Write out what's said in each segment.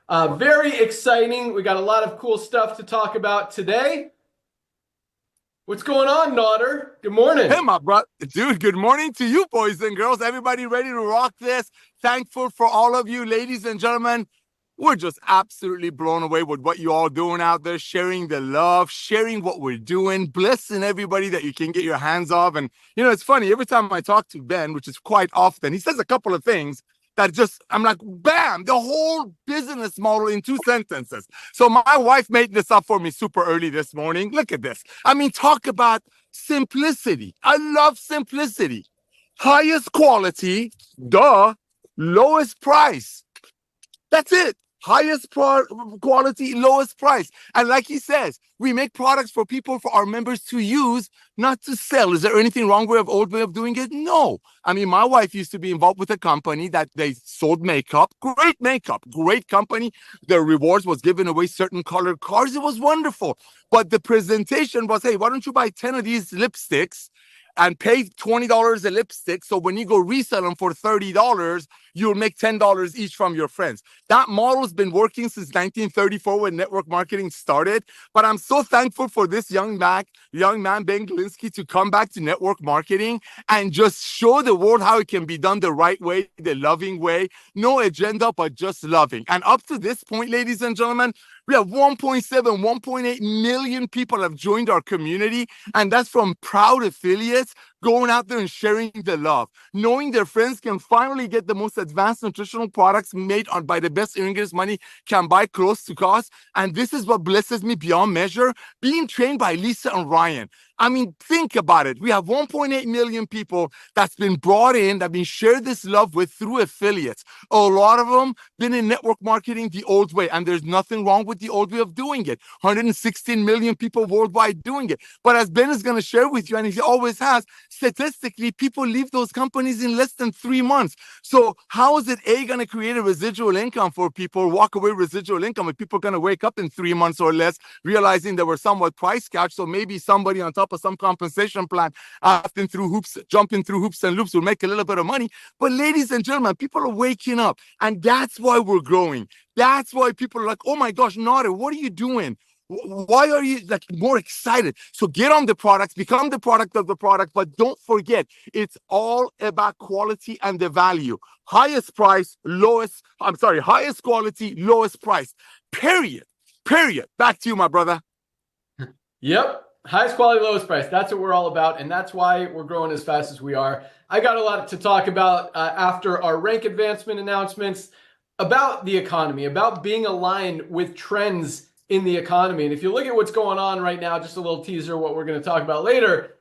Very exciting. We got a lot of cool stuff to talk about today. What's going on, Nodder? Good morning. Hey, my brother. Dude, good morning to you, boys and girls. Everybody ready to rock this? Thankful for all of you, ladies and gentlemen. We're just absolutely blown away with what you all doing out there, sharing the love, sharing what we're doing, blessing everybody that you can get your hands off. And, it's funny, every time I talk to Ben, which is quite often, he says a couple of things that just, I'm like, bam, the whole business model in 2 sentences. So my wife made this up for me super early this morning. Look at this. I mean, talk about simplicity. I love simplicity. Highest quality, lowest price. That's it. Highest quality, lowest price. And like he says, we make products for people, for our members to use, not to sell. Is there anything wrong with the old way of doing it? No. I mean, my wife used to be involved with a company that they sold makeup, great company. Their rewards was giving away certain colored cars. It was wonderful. But the presentation was, hey, why don't you buy 10 of these lipsticks and pay $20 a lipstick, so when you go resell them for $30, you'll make $10 each from your friends. That model's been working since 1934 when network marketing started. But I'm so thankful for this young man, Ben Glinsky, to come back to network marketing and just show the world how it can be done the right way, the loving way. No agenda, but just loving. And up to this point, ladies and gentlemen, we have 1.7, 1.8 million people have joined our community, and that's from proud affiliates going out there and sharing the love, knowing their friends can finally get the most advanced nutritional products made by the best ingredients money can buy close to cost. And this is what blesses me beyond measure, being trained by Lisa and Ryan. I mean, think about it. We have 1.8 million people that's been brought in, that been shared this love with through affiliates. A lot of them been in network marketing the old way, and there's nothing wrong with the old way of doing it. 116 million people worldwide doing it. But as Ben is going to share with you, and he always has, statistically, people leave those companies in less than 3 months. So how is it going to create a residual income for people, walk away residual income, if people are going to wake up in 3 months or less, realizing they were somewhat price gouged? So maybe somebody on top of some compensation plan, jumping through hoops and loops will make a little bit of money. But ladies and gentlemen, people are waking up, and that's why we're growing. That's why people are like, oh my gosh, Nader, what are you doing? Why are you more excited? So get on the products, become the product of the product, but don't forget, it's all about quality and the value. Highest quality, lowest price. Period. Back to you, my brother. Yep. Highest quality, lowest price. That's what we're all about, and that's why we're growing as fast as we are. I got a lot to talk about after our rank advancement announcements, about the economy, about being aligned with trends in the economy. And if you look at what's going on right now, just a little teaser, what we're going to talk about later,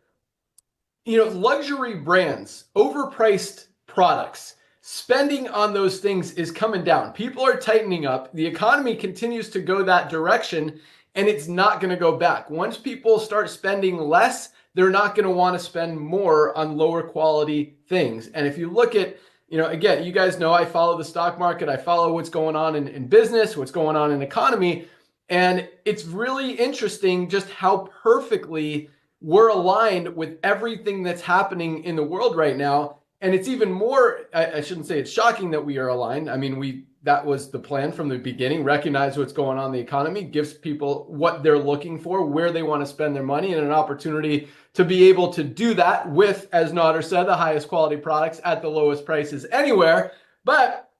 luxury brands, overpriced products, spending on those things is coming down. People are tightening up. The economy continues to go that direction, and it's not going to go back. Once people start spending less, they're not going to want to spend more on lower quality things. And if you look at, again, you guys know I follow the stock market. I follow what's going on in business, what's going on in economy. And it's really interesting just how perfectly we're aligned with everything that's happening in the world right now. And it's even more, I shouldn't say it's shocking that we are aligned. I mean, that was the plan from the beginning. Recognize what's going on in the economy, gives people what they're looking for, where they want to spend their money, and an opportunity to be able to do that with, as Nader said, the highest quality products at the lowest prices anywhere. But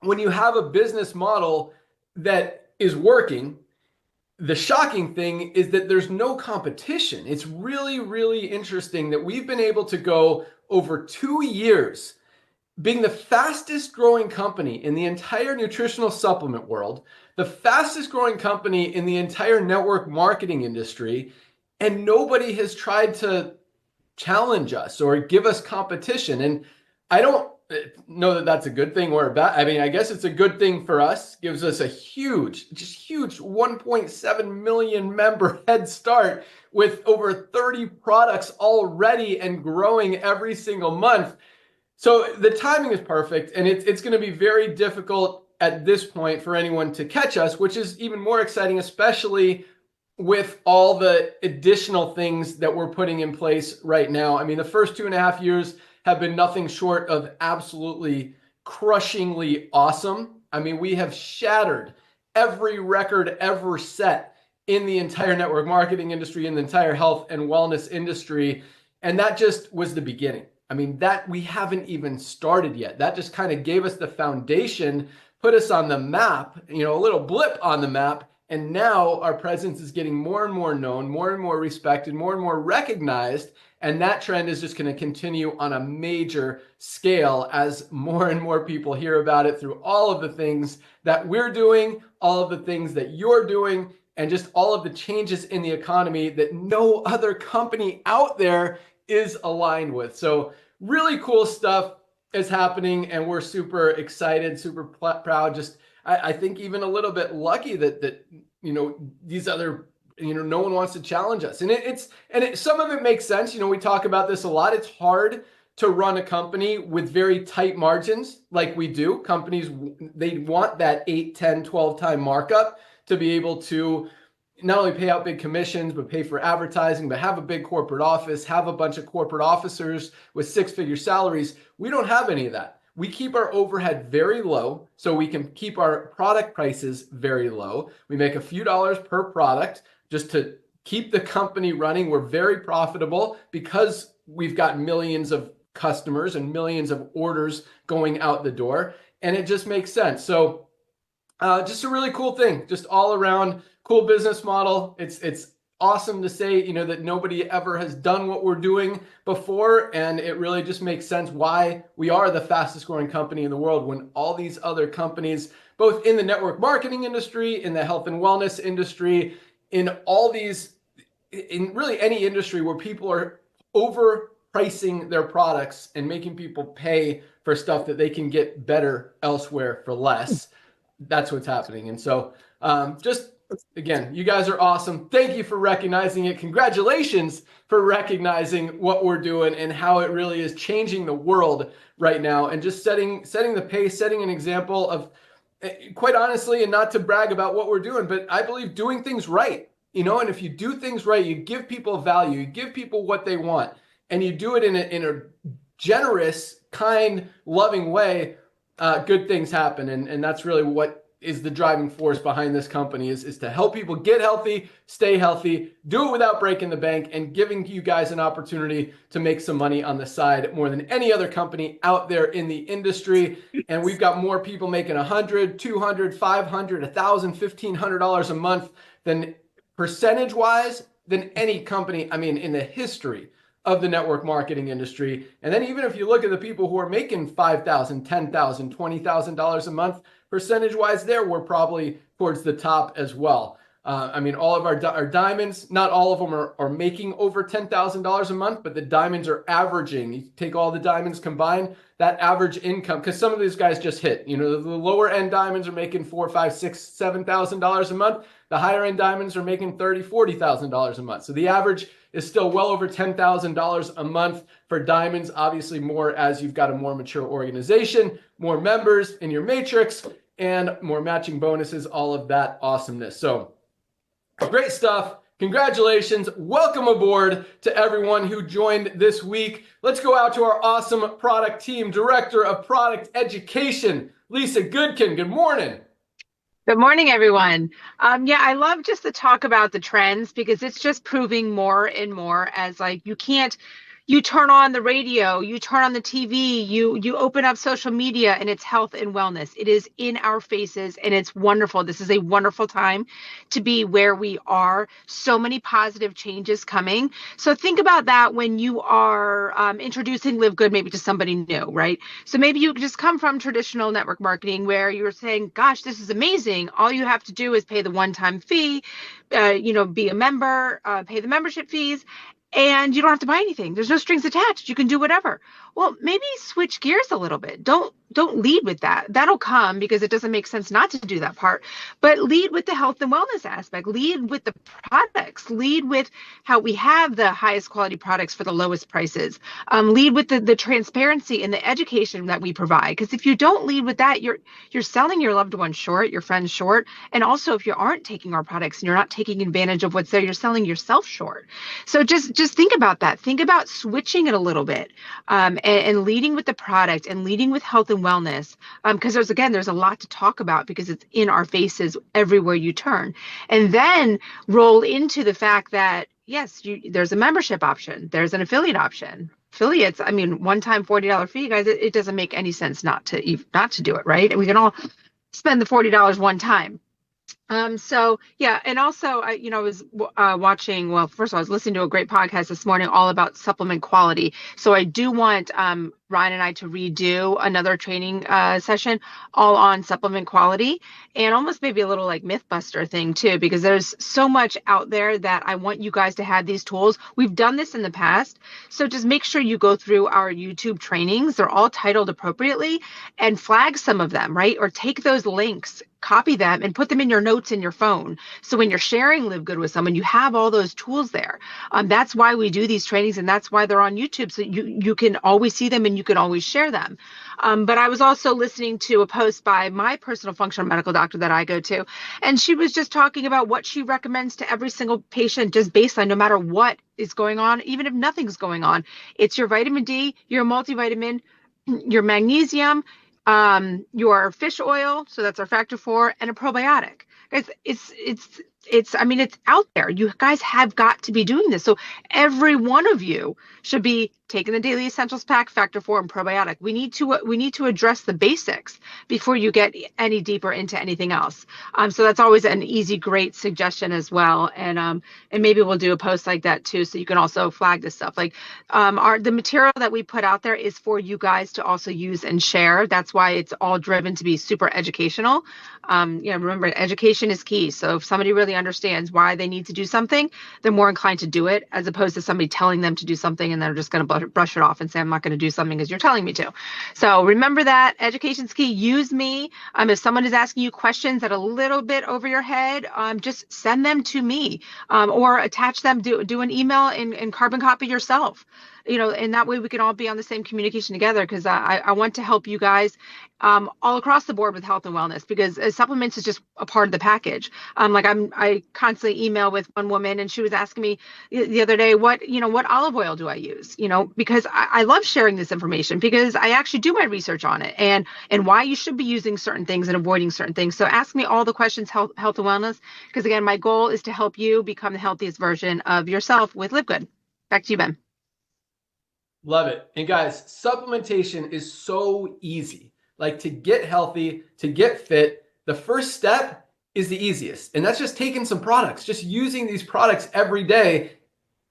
when you have a business model that is working, the shocking thing is that there's no competition. It's really, really interesting that we've been able to go over 2 years being the fastest growing company in the entire nutritional supplement world, the fastest growing company in the entire network marketing industry, and nobody has tried to challenge us or give us competition. And I don't know that that's a good thing or a bad. I mean, I guess it's a good thing for us. Gives us a huge 1.7 million member head start with over 30 products already and growing every single month. So the timing is perfect, and it's going to be very difficult at this point for anyone to catch us, which is even more exciting, especially with all the additional things that we're putting in place right now. I mean, the first 2.5 years have been nothing short of absolutely crushingly awesome. I mean, we have shattered every record ever set in the entire network marketing industry, in the entire health and wellness industry. And that just was the beginning. I mean, that we haven't even started yet. That just kind of gave us the foundation, put us on the map, you know, a little blip on the map. And now our presence is getting more and more known, more and more respected, more and more recognized. And that trend is just going to continue on a major scale as more and more people hear about it through all of the things that we're doing, all of the things that you're doing, and just all of the changes in the economy that no other company out there is aligned with. So really cool stuff is happening, and we're super excited, super proud. Just I think even a little bit lucky that you know, these other, you know, no one wants to challenge us. And some of it makes sense. You know, we talk about this a lot. It's hard to run a company with very tight margins like we do. Companies, they want that 8, 10, 12 time markup to be able to not only pay out big commissions, but pay for advertising, but have a big corporate office, have a bunch of corporate officers with 6-figure salaries. We don't have any of that. We keep our overhead very low so we can keep our product prices very low. We make a few dollars per product just to keep the company running. We're very profitable because we've got millions of customers and millions of orders going out the door. And it just makes sense. So just a really cool thing, just all around cool business model. It's awesome to say, you know, that nobody ever has done what we're doing before. And it really just makes sense why we are the fastest growing company in the world when all these other companies, both in the network marketing industry, in the health and wellness industry, in all these, in really any industry where people are overpricing their products and making people pay for stuff that they can get better elsewhere for less. That's what's happening. And so just again, you guys are awesome. Thank you for recognizing it. Congratulations for recognizing what we're doing and how it really is changing the world right now, and just setting the pace, setting an example of, quite honestly, and not to brag about what we're doing, but I believe doing things right, you know, and if you do things right, you give people value, you give people what they want, and you do it in a generous, kind, loving way, good things happen. And that's really what is the driving force behind this company is to help people get healthy, stay healthy, do it without breaking the bank, and giving you guys an opportunity to make some money on the side more than any other company out there in the industry. And we've got more people making $100, $200, $500, $1,000, $1,500 a month than percentage wise than any company, I mean, in the history of the network marketing industry. And then even if you look at the people who are making $5,000, $10,000, $20,000 a month, percentage wise there, we're probably towards the top as well. I mean, all of our diamonds, not all of them are making over $10,000 a month, but the diamonds are averaging. You take all the diamonds combined, that average income, because some of these guys just hit, you know, the lower end diamonds are making $4,000, $5,000, $6,000, $7,000 a month. The higher end diamonds are making $30,000, $40,000 a month. So the average is still well over $10,000 a month for diamonds. Obviously more as you've got a more mature organization, more members in your matrix, and more matching bonuses, all of that awesomeness. So great stuff. Congratulations. Welcome aboard to everyone who joined this week. Let's go out to our awesome product team, Director of Product Education, Lisa Goodkin. Good morning. Good morning, everyone. Yeah, I love just the talk about the trends, because it's just proving more and more as like you turn on the radio, you turn on the TV, you open up social media, and it's health and wellness. It is in our faces, and it's wonderful. This is a wonderful time to be where we are. So many positive changes coming. So think about that when you are introducing LiveGood maybe to somebody new, right? So maybe you just come from traditional network marketing where you're saying, gosh, this is amazing. All you have to do is pay the one-time fee, be a member, pay the membership fees, and you don't have to buy anything. There's no strings attached. You can do whatever. Well, maybe switch gears a little bit. Don't lead with that. That'll come because it doesn't make sense not to do that part. But lead with the health and wellness aspect. Lead with the products. Lead with how we have the highest quality products for the lowest prices. Lead with the transparency and the education that we provide. Because if you don't lead with that, you're selling your loved ones short, your friends short. And also, if you aren't taking our products and you're not taking advantage of what's there, you're selling yourself short. So just think about that. Think about switching it a little bit, and leading with the product and leading with health and and wellness, because there's a lot to talk about because it's in our faces everywhere you turn. And then roll into the fact that, yes, there's a membership option, there's an affiliate option. Affiliates, I mean, one-time $40 fee, guys, it doesn't make any sense not to do it, right? And we can all spend the $40 one time. So yeah, and also I was watching. Well, first of all, I was listening to a great podcast this morning all about supplement quality. So I do want Ryan and I to redo another training session all on supplement quality, and almost maybe a little like Mythbuster thing too, because there's so much out there that I want you guys to have these tools. We've done this in the past, so just make sure you go through our YouTube trainings. They're all titled appropriately, and flag some of them, right? Or take those links, copy them, and put them in your notes in your phone. So when you're sharing Live Good with someone, you have all those tools there. That's why we do these trainings, and that's why they're on YouTube. So you can always see them and you can always share them. But I was also listening to a post by my personal functional medical doctor that I go to, and she was just talking about what she recommends to every single patient, just baseline, no matter what is going on, even if nothing's going on. It's your vitamin D, your multivitamin, your magnesium, your fish oil, so that's our factor 4, and a probiotic. Guys, it's I mean, it's out there. You guys have got to be doing this. So every one of you should be taking the Daily Essentials Pack, Factor 4, and probiotic. We need to address the basics before you get any deeper into anything else. So that's always an easy, great suggestion as well. And maybe we'll do a post like that too, so you can also flag this stuff. Like the material that we put out there is for you guys to also use and share. That's why it's all driven to be super educational. Remember, education is key. So if somebody really understands why they need to do something, they're more inclined to do it, as opposed to somebody telling them to do something and they're just going to brush it off and say, I'm not going to do something because you're telling me to. So remember that education's key. Use me. If someone is asking you questions that are a little bit over your head, just send them to me, or attach them, do an email and carbon copy yourself. And that way we can all be on the same communication together, because I want to help you guys all across the board with health and wellness, because supplements is just a part of the package. I constantly email with one woman, and she was asking me the other day, what olive oil do I use? Because I love sharing this information, because I actually do my research on it and why you should be using certain things and avoiding certain things. So ask me all the questions, health and wellness, because again, my goal is to help you become the healthiest version of yourself with Live Good. Back to you, Ben. Love it. And guys, supplementation is so easy. Like, to get healthy, to get fit, the first step is the easiest. And that's just taking some products, just using these products every day.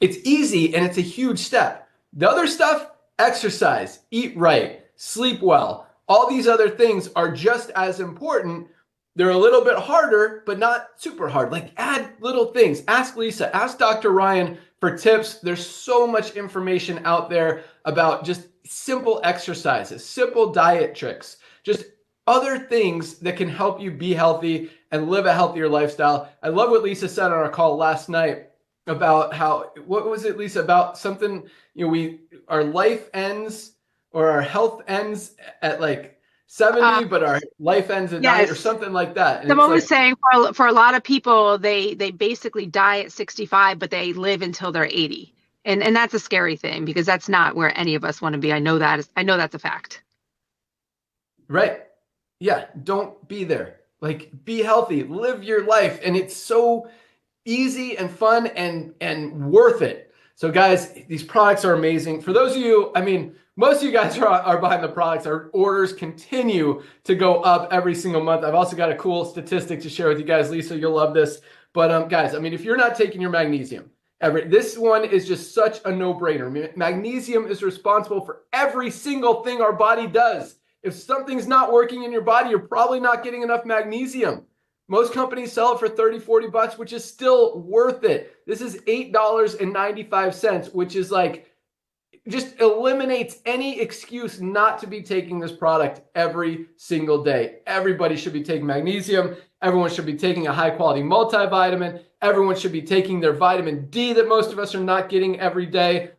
It's easy and it's a huge step. The other stuff, exercise, eat right, sleep well. All these other things are just as important. They're a little bit harder, but not super hard. Like, add little things. Ask Lisa, ask Dr. Ryan for tips. There's so much information out there about just simple exercises, simple diet tricks, just other things that can help you be healthy and live a healthier lifestyle. I love what Lisa said on our call last night about how, what was it, Lisa, about something, our life ends, or our health ends at like 70, but our life ends at 9, or something like that. And someone was saying for a lot of people, they basically die at 65, but they live until they're 80. And that's a scary thing, because that's not where any of us want to be. I know that's a fact. Right. Yeah. Don't be there. Like, be healthy, live your life. And it's so easy and fun and worth it. So guys, these products are amazing. For those of you, most of you guys are behind the products. Our orders continue to go up every single month. I've also got a cool statistic to share with you guys. Lisa, you'll love this. But guys, if you're not taking your magnesium, this one is just such a no-brainer. Magnesium is responsible for every single thing our body does. If something's not working in your body, you're probably not getting enough magnesium. Most companies sell it for $30-$40, which is still worth it. This is $8.95, which is like, just eliminates any excuse not to be taking this product every single day. Everybody should be taking magnesium. Everyone should be taking a high-quality multivitamin. Everyone should be taking their vitamin D that most of us are not getting every day.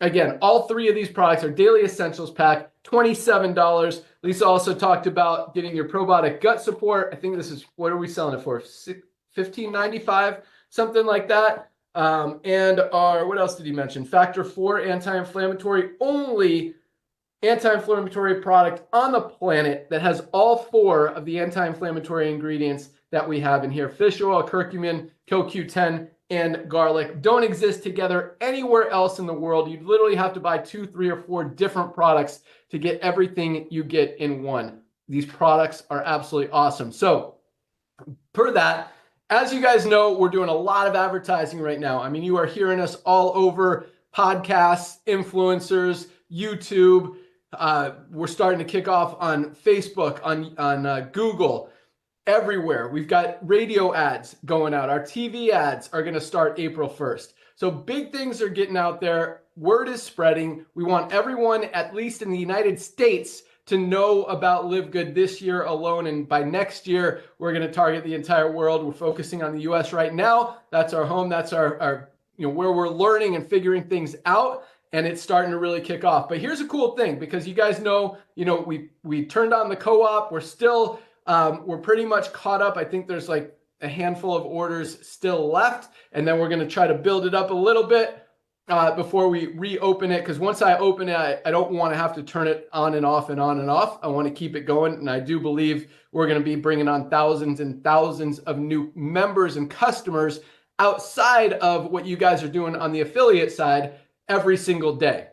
Again, all 3 of these products are Daily Essentials Pack, $27. Lisa also talked about getting your probiotic gut support. I think this is, what are we selling it for? $15.95, something like that. And our, what else did he mention? Factor 4 anti-inflammatory, only anti-inflammatory product on the planet that has all 4 of the anti-inflammatory ingredients that we have in here: fish oil, curcumin, CoQ10, and garlic. Don't exist together anywhere else in the world. You'd literally have to buy 2, 3, or 4 different products to get everything you get in one. These products are absolutely awesome. So per that, as you guys know, we're doing a lot of advertising right now. I mean, you are hearing us all over podcasts, influencers, YouTube. We're starting to kick off on Facebook, on Google, everywhere. We've got radio ads going out. Our TV ads are going to start April 1st. So big things are getting out there. Word is spreading. We want everyone, at least in the United States, to know about LiveGood this year alone. And by next year, we're going to target the entire world. We're focusing on the US right now. That's our home. That's our where we're learning and figuring things out. And it's starting to really kick off. But here's a cool thing, because you guys know, we turned on the co-op. We're still, we're pretty much caught up. I think there's like a handful of orders still left. And then we're going to try to build it up a little bit before we reopen it. Because once I open it, I don't want to have to turn it on and off and on and off. I want to keep it going. And I do believe we're going to be bringing on thousands and thousands of new members and customers outside of what you guys are doing on the affiliate side every single day.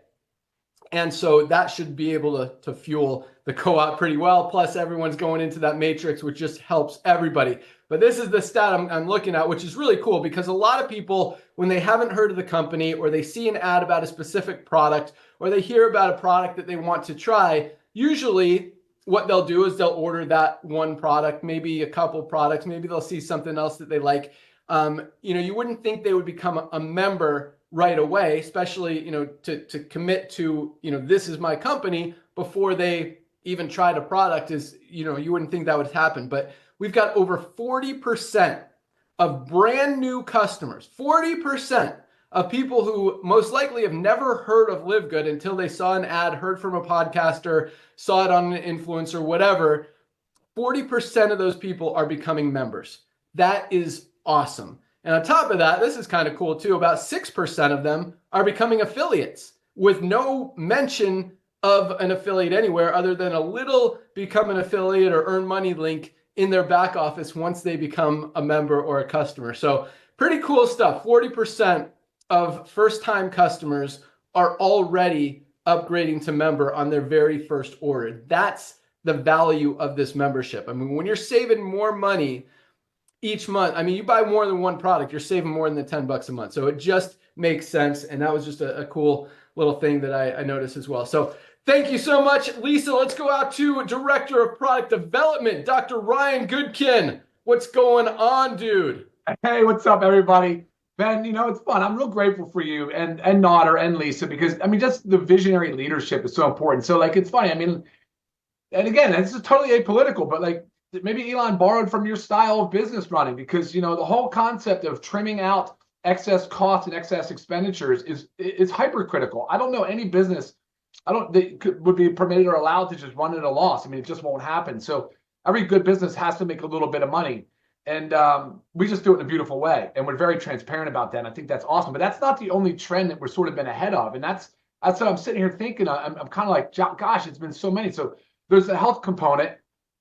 And so that should be able to fuel the co-op pretty well. Plus everyone's going into that matrix, which just helps everybody. But this is the stat I'm looking at, which is really cool, because a lot of people, when they haven't heard of the company, or they see an ad about a specific product, or they hear about a product that they want to try, usually what they'll do is they'll order that one product, maybe a couple products, maybe they'll see something else that they like. You wouldn't think they would become a member right away, especially, to commit to, this is my company before they even tried a product is, you wouldn't think that would happen. But we've got over 40% of brand new customers, 40% of people who most likely have never heard of LiveGood until they saw an ad, heard from a podcaster, saw it on an influencer, whatever. 40% of those people are becoming members. That is awesome. And on top of that, this is kind of cool too, about 6% of them are becoming affiliates with no mention of an affiliate anywhere other than a little become an affiliate or earn money link in their back office once they become a member or a customer. So pretty cool stuff. 40% of first-time customers are already upgrading to member on their very first order. That's the value of this membership. I mean, when you're saving more money each month, you buy more than one product, you're saving more than $10 a month. So it just makes sense. And that was just a cool little thing that I noticed as well. So thank you so much, Lisa. Let's go out to Director of Product Development, Dr. Ryan Goodkin. What's going on, dude? Hey, what's up, everybody? Ben, it's fun. I'm real grateful for you and Nodder and Lisa, because, just the visionary leadership is so important. So, it's funny. And again, this is totally apolitical, but maybe Elon borrowed from your style of business running, because, the whole concept of trimming out excess costs and excess expenditures is hypercritical. I don't know any business that would be permitted or allowed to just run at a loss. It just won't happen. So every good business has to make a little bit of money. And we just do it in a beautiful way. And we're very transparent about that. And I think that's awesome. But that's not the only trend that we're sort of been ahead of. And that's what I'm sitting here thinking. I'm kind of like, gosh, it's been so many. So there's the health component.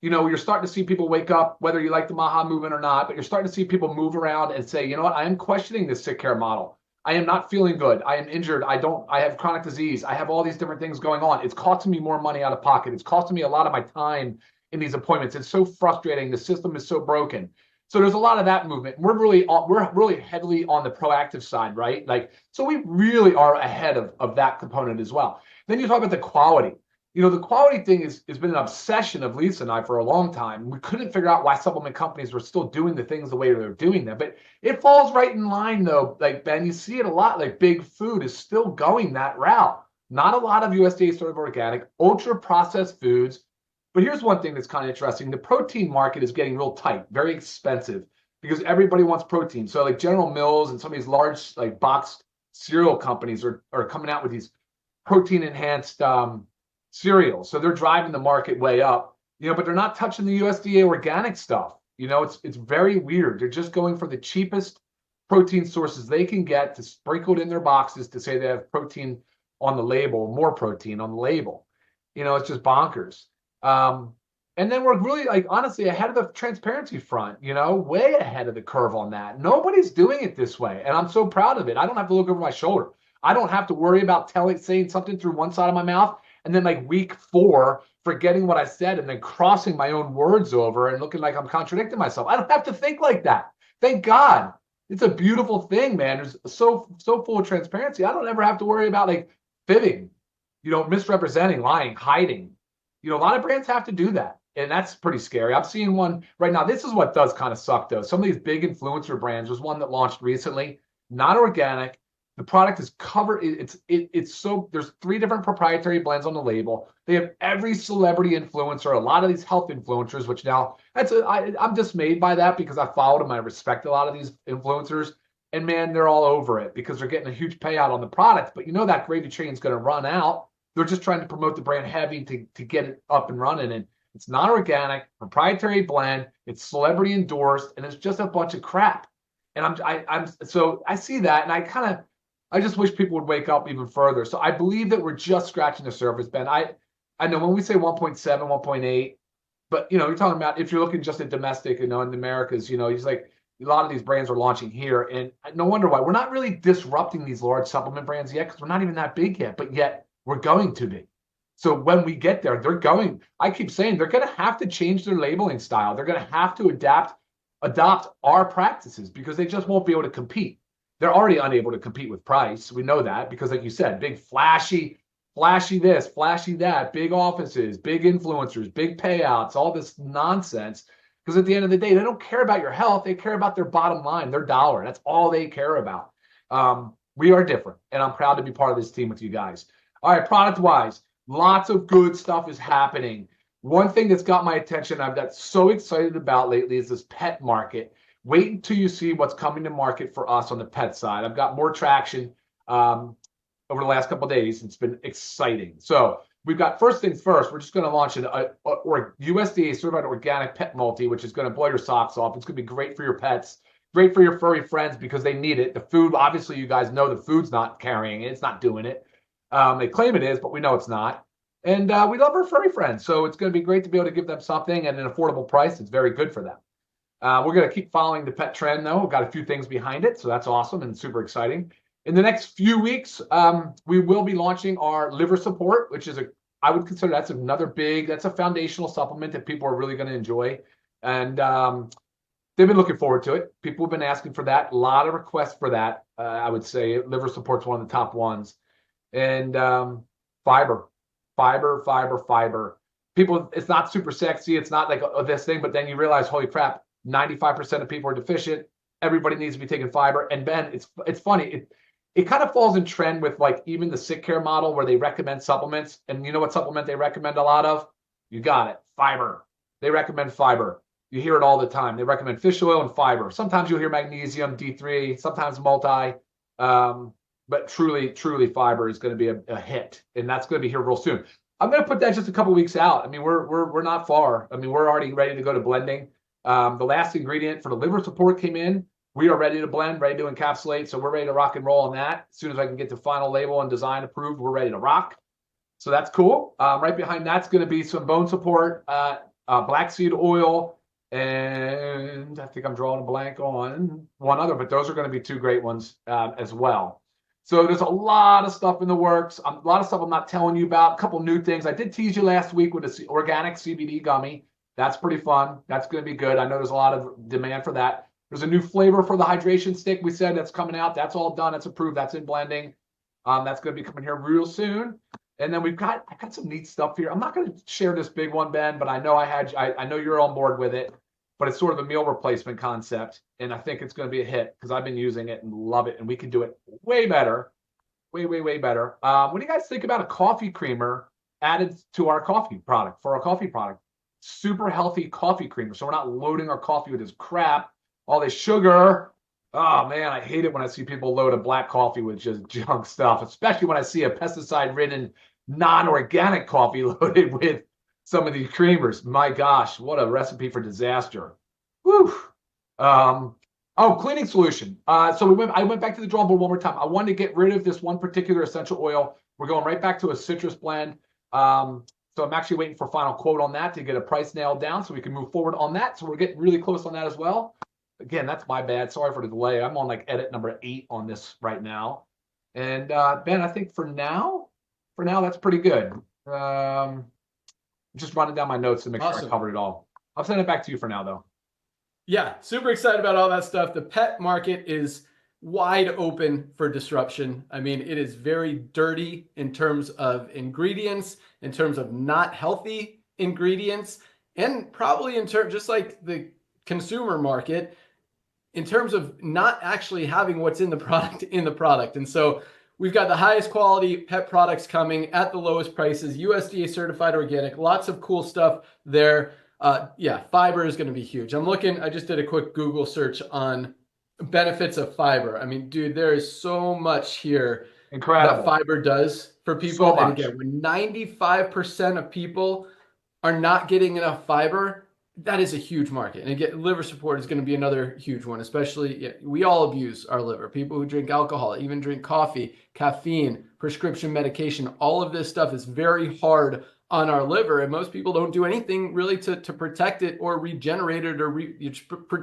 You're starting to see people wake up, whether you like the Maha movement or not, but you're starting to see people move around and say, you know what, I am questioning this sick care model. I am not feeling good. I am injured. I have chronic disease. I have all these different things going on. It's costing me more money out of pocket. It's costing me a lot of my time in these appointments. It's so frustrating. The system is so broken. So there's a lot of that movement. We're really heavily on the proactive side, right? So we really are ahead of that component as well. Then you talk about the quality. The quality thing has been an obsession of Lisa and I for a long time. We couldn't figure out why supplement companies were still doing the things the way they're doing them. But it falls right in line, though. Ben, you see it a lot. Big food is still going that route. Not a lot of USDA sort of organic, ultra processed foods. But here's one thing that's kind of interesting. The protein market is getting real tight, very expensive, because everybody wants protein. So General Mills and some of these large boxed cereal companies are coming out with these protein enhanced cereals. So they're driving the market way up, but they're not touching the USDA organic stuff. It's very weird. They're just going for the cheapest protein sources they can get to sprinkle it in their boxes to say they have protein on the label, more protein on the label. It's just bonkers. And then we're really, like, honestly, ahead of the transparency front, way ahead of the curve on that. Nobody's doing it this way. And I'm so proud of it. I don't have to look over my shoulder. I don't have to worry about saying something through one side of my mouth and then, like, week 4, forgetting what I said and then crossing my own words over and looking like I'm contradicting myself. I don't have to think like that. Thank God. It's a beautiful thing, man. There's so full of transparency. I don't ever have to worry about, like, fibbing, misrepresenting, lying, hiding. A lot of brands have to do that. And that's pretty scary. I'm seeing one right now. This is what does kind of suck, though. Some of these big influencer brands, there's one that launched recently, not organic. The product is covered. There's 3 different proprietary blends on the label. They have every celebrity influencer, a lot of these health influencers, which now I'm dismayed by that because I followed them. I respect a lot of these influencers. And man, they're all over it because they're getting a huge payout on the product. But that gravy train is going to run out. They're just trying to promote the brand heavy to get it up and running. And it's not organic, proprietary blend. It's celebrity endorsed, and it's just a bunch of crap. And so I see that, and I just wish people would wake up even further. So I believe that we're just scratching the surface, Ben. I know when we say 1.7, 1.8, but you're talking about if you're looking just at domestic, in the Americas, it's like a lot of these brands are launching here, and no wonder why. We're not really disrupting these large supplement brands yet because we're not even that big yet, but yet we're going to be. So when we get there, I keep saying they're going to have to change their labeling style. They're going to have to adopt our practices because they just won't be able to compete. They're already unable to compete with price. We know that because, like you said, big flashy this, flashy that, big offices, big influencers, big payouts, all this nonsense. Because at the end of the day, they don't care about your health. They care about their bottom line, their dollar. That's all they care about. We are different, and I'm proud to be part of this team with you guys. All right, product-wise, lots of good stuff is happening. One thing that's got my attention, I've got so excited about lately is this pet market. Wait until you see what's coming to market for us on the pet side. I've got more traction over the last couple of days. It's been exciting. So we've got, first things first, we're just going to launch an USDA certified organic pet multi, which is going to blow your socks off. It's going to be great for your pets, great for your furry friends because they need it. The food, obviously, you guys know the food's not carrying it. It's not doing it. They claim it is, but we know it's not. And we love our furry friends. So it's going to be great to be able to give them something at an affordable price. It's very good for them. We're going to keep following the pet trend, though. We've got a few things behind it. So that's awesome and super exciting. In the next few weeks, we will be launching our liver support, which is I would consider that's a foundational supplement that people are really going to enjoy. And they've been looking forward to it. People have been asking for that. A lot of requests for that. I would say liver support's one of the top ones. And fiber. People, it's not super sexy. It's not like this thing, but then you realize, holy crap, 95% of people are deficient. Everybody needs to be taking fiber. And Ben, it's funny. It kind of falls in trend with like even the sick care model where they recommend supplements. And you know what supplement they recommend a lot of? You got it. Fiber. They recommend fiber. You hear it all the time. They recommend fish oil and fiber. Sometimes you'll hear magnesium, D3, sometimes multi. But truly fiber is going to be a hit. And that's going to be here real soon. I'm going to put that just a couple weeks out. I mean, we're not far. I mean, we're already ready to go to blending. The last ingredient for the liver support came in. We are ready to blend, ready to encapsulate. So we're ready to rock and roll on that. As soon as I can get the final label and design approved, we're ready to rock. So that's cool. Right behind that's going to be some bone support, black seed oil, and I think I'm drawing a blank on one other, but those are going to be 2 great ones as well. So there's a lot of stuff in the works. A lot of stuff I'm not telling you about. A couple new things. I did tease you last week with an organic CBD gummy. That's pretty fun. That's going to be good. I know there's a lot of demand for that. There's a new flavor for the hydration stick we said that's coming out. That's all done. That's approved. That's in blending. That's going to be coming here real soon. And then I got some neat stuff here. I'm not going to share this big one, Ben, but I know I know you're on board with it. But it's sort of a meal replacement concept, and I think it's going to be a hit because I've been using it and love it, and we can do it way better, way better. What do you guys think about a coffee creamer added to our coffee product, for our coffee product? Super healthy coffee creamer, so we're not loading our coffee with this crap, all this sugar. Oh, man, I hate it when I see people load a black coffee with just junk stuff, especially when I see a pesticide-ridden, non-organic coffee loaded with some of these creamers. My gosh, what a recipe for disaster. Whew. Cleaning solution. So I went back to the drawing board one more time. I wanted to get rid of this one particular essential oil. We're going right back to a citrus blend. So I'm actually waiting for final quote on that to get a price nailed down so we can move forward on that. So we're getting really close on that as well. Again, that's my bad. Sorry for the delay. I'm on like edit number 8 on this right now. And Ben, I think for now, that's pretty good. Just running down my notes to make sure I covered it all. I'll send it back to you for now, though. Yeah, super excited about all that stuff. The pet market is wide open for disruption. I mean, it is very dirty in terms of ingredients, in terms of not healthy ingredients, and probably in terms, just like the consumer market, in terms of not actually having what's in the product. And so we've got the highest quality pet products coming at the lowest prices, USDA certified organic, lots of cool stuff there. Yeah, fiber is going to be huge. I just did a quick Google search on benefits of fiber. I mean, dude, there is so much here. Incredible. That fiber does for people. So much. And again, when 95% of people are not getting enough fiber, that is a huge market. And again, liver support is going to be another huge one, especially we all abuse our liver. People who drink alcohol, even drink coffee, caffeine, prescription medication, all of this stuff is very hard on our liver. And most people don't do anything really to protect it or regenerate it or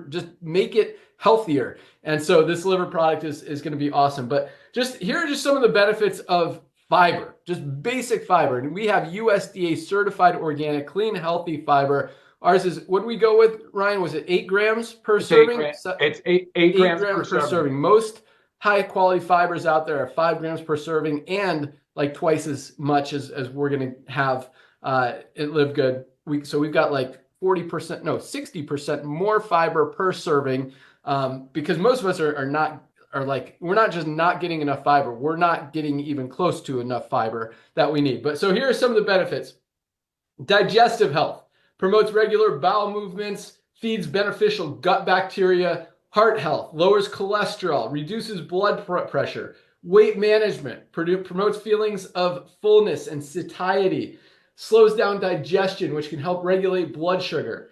just make it healthier. And so this liver product is going to be awesome. But here are just some of the benefits of fiber, just basic fiber. And we have USDA certified organic, clean, healthy fiber. Ours is, what did we go with, Ryan? Was it 8 grams per serving? It's 8 grams per serving. Most high quality fibers out there are 5 grams per serving and like twice as much as we're going to have at LiveGood. So we've got like 60% more fiber per serving because most of us we're not just not getting enough fiber. We're not getting even close to enough fiber that we need. But so here are some of the benefits. Digestive health. Promotes regular bowel movements, feeds beneficial gut bacteria, heart health, lowers cholesterol, reduces blood pressure, weight management, promotes feelings of fullness and satiety, slows down digestion, which can help regulate blood sugar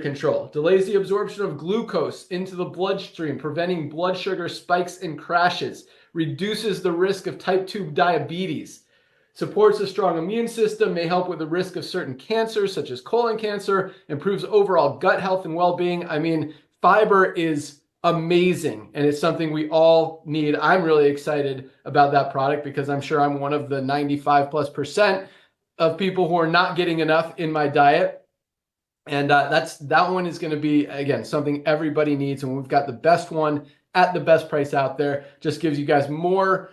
control, delays the absorption of glucose into the bloodstream, preventing blood sugar spikes and crashes, reduces the risk of type 2 diabetes, supports a strong immune system, may help with the risk of certain cancers such as colon cancer, improves overall gut health and well-being. I mean, fiber is amazing and it's something we all need. I'm really excited about that product because I'm sure I'm one of the 95+% of people who are not getting enough in my diet. And that one is going to be, again, something everybody needs. And we've got the best one at the best price out there. Just gives you guys more.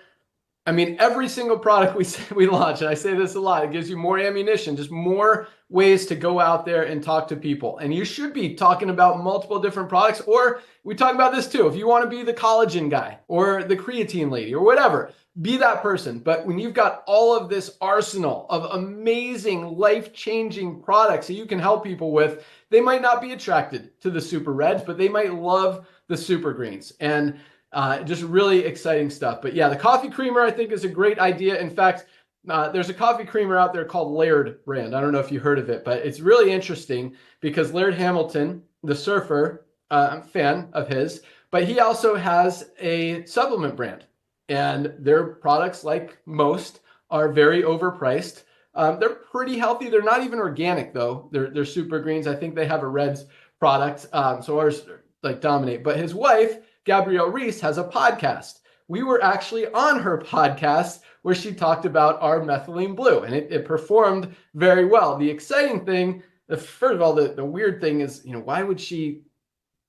I mean, every single product we launch, and I say this a lot, it gives you more ammunition, just more ways to go out there and talk to people. And you should be talking about multiple different products, or we talk about this too. If you want to be the collagen guy or the creatine lady or whatever, be that person. But when you've got all of this arsenal of amazing, life-changing products that you can help people with, they might not be attracted to the super reds, but they might love the super greens. And just really exciting stuff. But yeah, the coffee creamer I think is a great idea. In fact, there's a coffee creamer out there called Laird brand. I don't know if you heard of it, but it's really interesting because Laird Hamilton, the surfer, I'm a fan of his, but he also has a supplement brand. And their products, like most, are very overpriced. They're pretty healthy. They're not even organic though. They're super greens. I think they have a Reds product. So ours like dominate. But his wife, Gabrielle Reese, has a podcast. We were actually on her podcast where she talked about our methylene blue, and it performed very well. The exciting thing, first of all, the weird thing is, why would she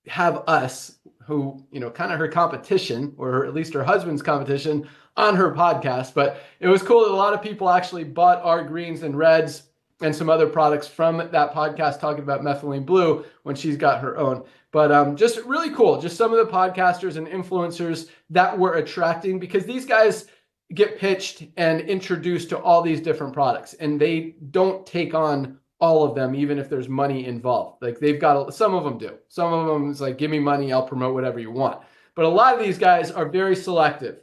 have us, who, kind of her competition, or at least her husband's competition, on her podcast? But it was cool that a lot of people actually bought our greens and reds and some other products from that podcast talking about methylene blue when she's got her own. But just really cool. Just some of the podcasters and influencers that we're attracting, because these guys get pitched and introduced to all these different products, and they don't take on all of them, even if there's money involved. Like they've got, some of them do. Some of them is like, give me money, I'll promote whatever you want. But a lot of these guys are very selective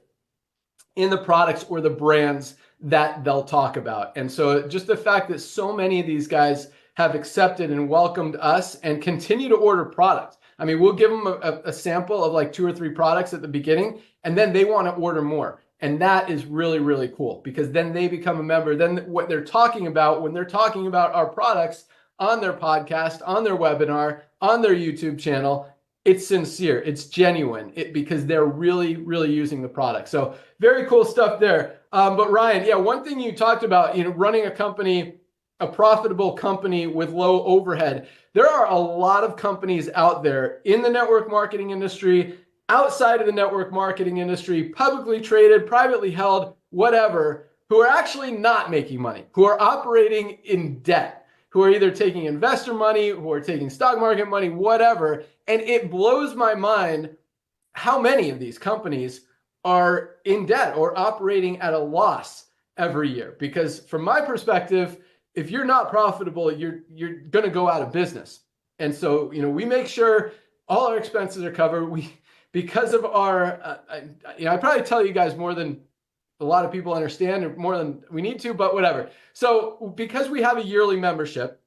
in the products or the brands that they'll talk about. And so just the fact that so many of these guys have accepted and welcomed us and continue to order products. I mean, we'll give them a sample of like 2 or 3 products at the beginning, and then they want to order more. And that is really, really cool because then they become a member. Then what they're talking about when they're talking about our products on their podcast, on their webinar, on their YouTube channel, it's sincere, it's genuine, because they're really, really using the product. So very cool stuff there. But Ryan, yeah, one thing you talked about, running a company, a profitable company with low overhead. There are a lot of companies out there in the network marketing industry, outside of the network marketing industry, publicly traded, privately held, whatever, who are actually not making money, who are operating in debt, who are either taking investor money, who are taking stock market money, whatever. And it blows my mind how many of these companies are in debt or operating at a loss every year. Because from my perspective, if you're not profitable, you're going to go out of business. And so, we make sure all our expenses are covered. Because of our, I probably tell you guys more than a lot of people understand, or more than we need to, but whatever. So because we have a yearly membership,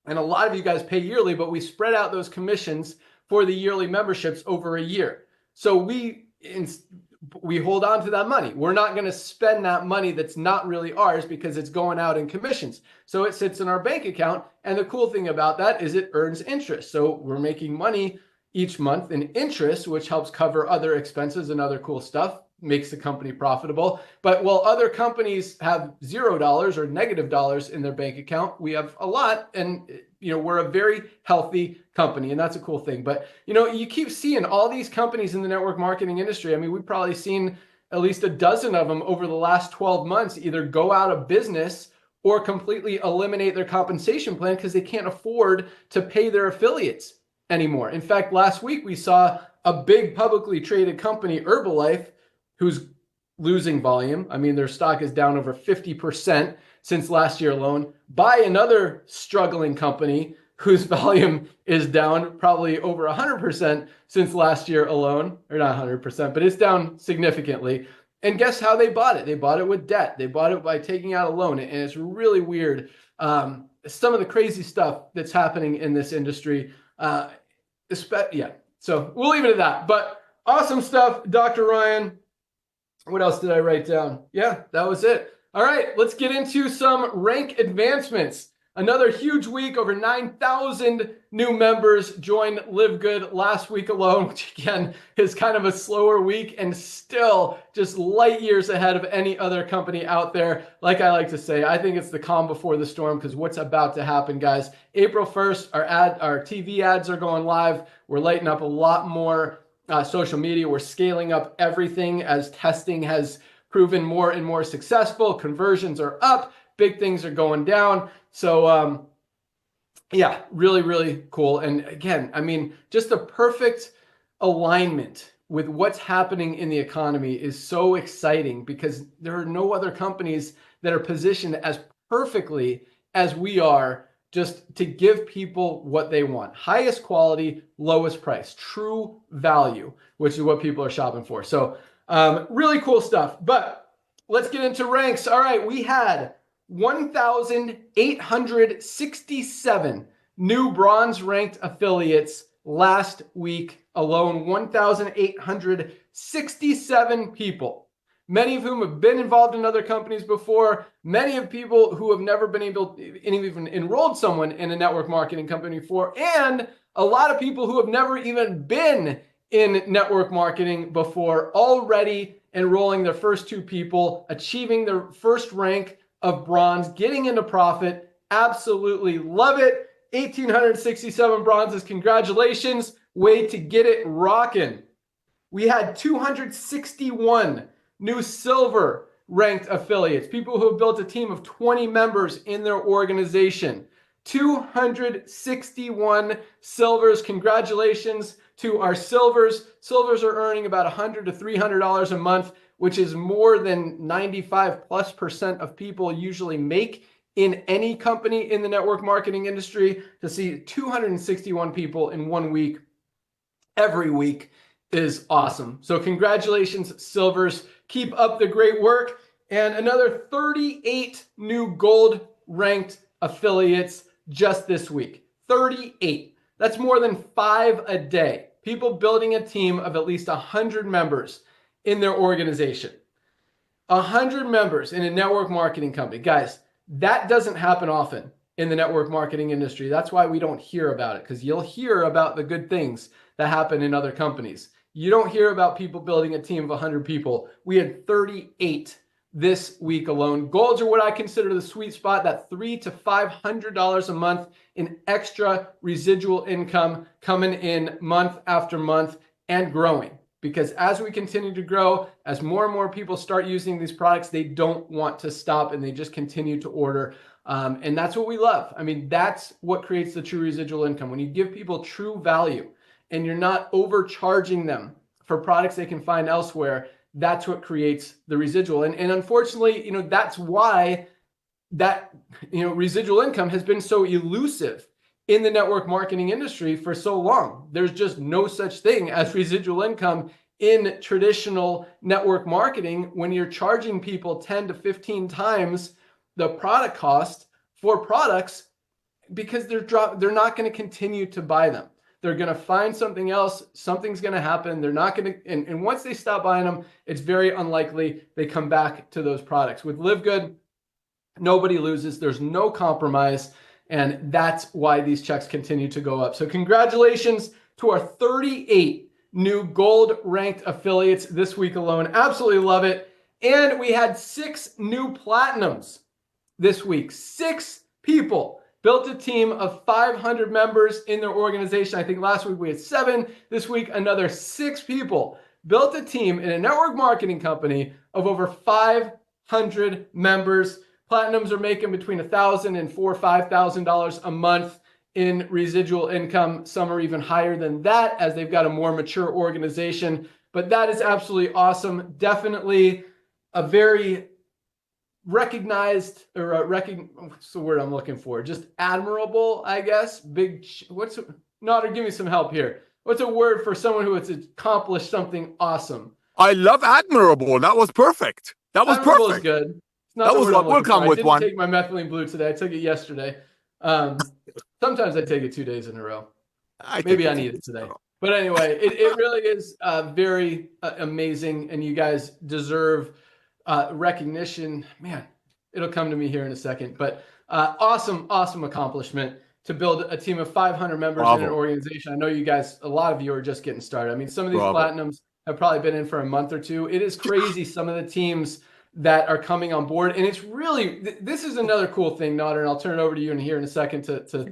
and a lot of you guys pay yearly, but we spread out those commissions for the yearly memberships over a year. So we hold on to that money. We're not going to spend that money that's not really ours because it's going out in commissions. So it sits in our bank account. And the cool thing about that is it earns interest. So we're making money each month in interest, which helps cover other expenses and other cool stuff, makes the company profitable. But while other companies have $0 or negative dollars in their bank account, we have a lot. And, we're a very healthy company, and that's a cool thing. But, you keep seeing all these companies in the network marketing industry. I mean, we've probably seen at least a dozen of them over the last 12 months either go out of business or completely eliminate their compensation plan because they can't afford to pay their affiliates anymore. In fact, last week we saw a big publicly traded company, Herbalife, who's losing volume. I mean, their stock is down over 50% since last year alone, buy another struggling company whose volume is down probably over 100% since last year alone, or not 100%, but it's down significantly. And guess how they bought it? They bought it with debt. They bought it by taking out a loan. And it's really weird. Some of the crazy stuff that's happening in this industry. Yeah, so we'll leave it at that. But awesome stuff, Dr. Ryan. What else did I write down? Yeah, that was it. All right, let's get into some rank advancements. Another huge week, over 9,000 new members joined LiveGood last week alone, which again is kind of a slower week and still just light years ahead of any other company out there. Like I like to say, I think it's the calm before the storm, because what's about to happen, guys. April 1st, our TV ads are going live. We're lighting up a lot more social media. We're scaling up everything as testing has proven more and more successful. Conversions are up. Big things are going down. So, yeah, really, really cool. And again, I mean, just the perfect alignment with what's happening in the economy is so exciting, because there are no other companies that are positioned as perfectly as we are, just to give people what they want. Highest quality, lowest price, true value, which is what people are shopping for. So really cool stuff. But let's get into ranks. All right, we had 1,867 new bronze ranked affiliates last week alone. 1,867 people. Many of whom have been involved in other companies before. Many of people who have never been able to even enrolled someone in a network marketing company before. And a lot of people who have never even been in network marketing before, already enrolling their first 2 people, achieving their first rank of bronze, getting into profit. Absolutely love it. 1,867 bronzes. Congratulations. Way to get it rocking. We had 261 new silver ranked affiliates, people who have built a team of 20 members in their organization. 261 silvers. Congratulations to our silvers. Silvers are earning about $100 to $300 a month, which is more than 95+% of people usually make in any company in the network marketing industry. To see 261 people in 1 week, every week, is awesome. So congratulations, silvers. Keep up the great work. And another 38 new gold ranked affiliates just this week. 38. That's more than 5 a day. People building a team of at least 100 members in their organization. 100 members in a network marketing company. Guys, that doesn't happen often in the network marketing industry. That's why we don't hear about it, because you'll hear about the good things that happen in other companies. You don't hear about people building a team of 100 people. We had 38 this week alone. Golds are what I consider the sweet spot, that $300 to $500 a month in extra residual income coming in month after month and growing. Because as we continue to grow, as more and more people start using these products, they don't want to stop and they just continue to order. And that's what we love. I mean, that's what creates the true residual income. When you give people true value and you're not overcharging them for products they can find elsewhere, that's what creates the residual. And unfortunately, that's why that, residual income has been so elusive in the network marketing industry for so long. There's just no such thing as residual income in traditional network marketing when you're charging people 10 to 15 times the product cost for products, because they're not going to continue to buy them. They're going to find something else. Something's going to happen. They're not going to, and once they stop buying them, it's very unlikely they come back to those products. With LiveGood, nobody loses. There's no compromise. And that's why these checks continue to go up. So congratulations to our 38 new gold ranked affiliates this week alone. Absolutely love it. And we had 6 new platinums this week. 6 people built a team of 500 members in their organization. I think last week we had 7. This week, another 6 people built a team in a network marketing company of over 500 members. Platinums are making between $1,000 and $4,000 or $5,000 a month in residual income. Some are even higher than that as they've got a more mature organization. But that is absolutely awesome. Definitely a very recognized, or what's the word I'm looking for? Just admirable, I guess. Nodder, give me some help here. What's a word for someone who has accomplished something awesome? I love admirable. That was perfect. That was Admirable perfect. Is good. That was what we'll come with one. I didn't take my methylene blue today. I took it yesterday. Sometimes I take it 2 days in a row. Maybe I need it today. But anyway, it really is very amazing, and you guys deserve recognition. Man, it'll come to me here in a second. But awesome accomplishment to build a team of 500 members in an organization. I know you guys, a lot of you are just getting started. I mean, some of these platinums have probably been in for a month or two. It is crazy, some of the teams that are coming on board. And it's really, this is another cool thing, Nodder, and I'll turn it over to you in here in a second to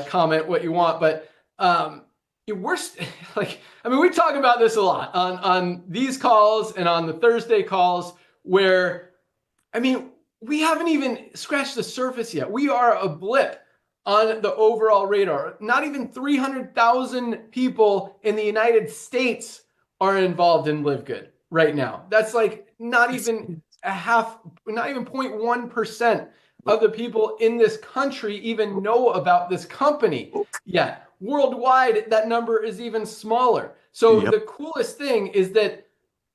comment what you want. But we're we talk about this a lot on these calls and on the Thursday calls where, we haven't even scratched the surface yet. We are a blip on the overall radar. Not even 300,000 people in the United States are involved in LiveGood right now. That's like not even 0.1% of the people in this country even know about this company yet. Worldwide, that number is even smaller. So the coolest thing is that,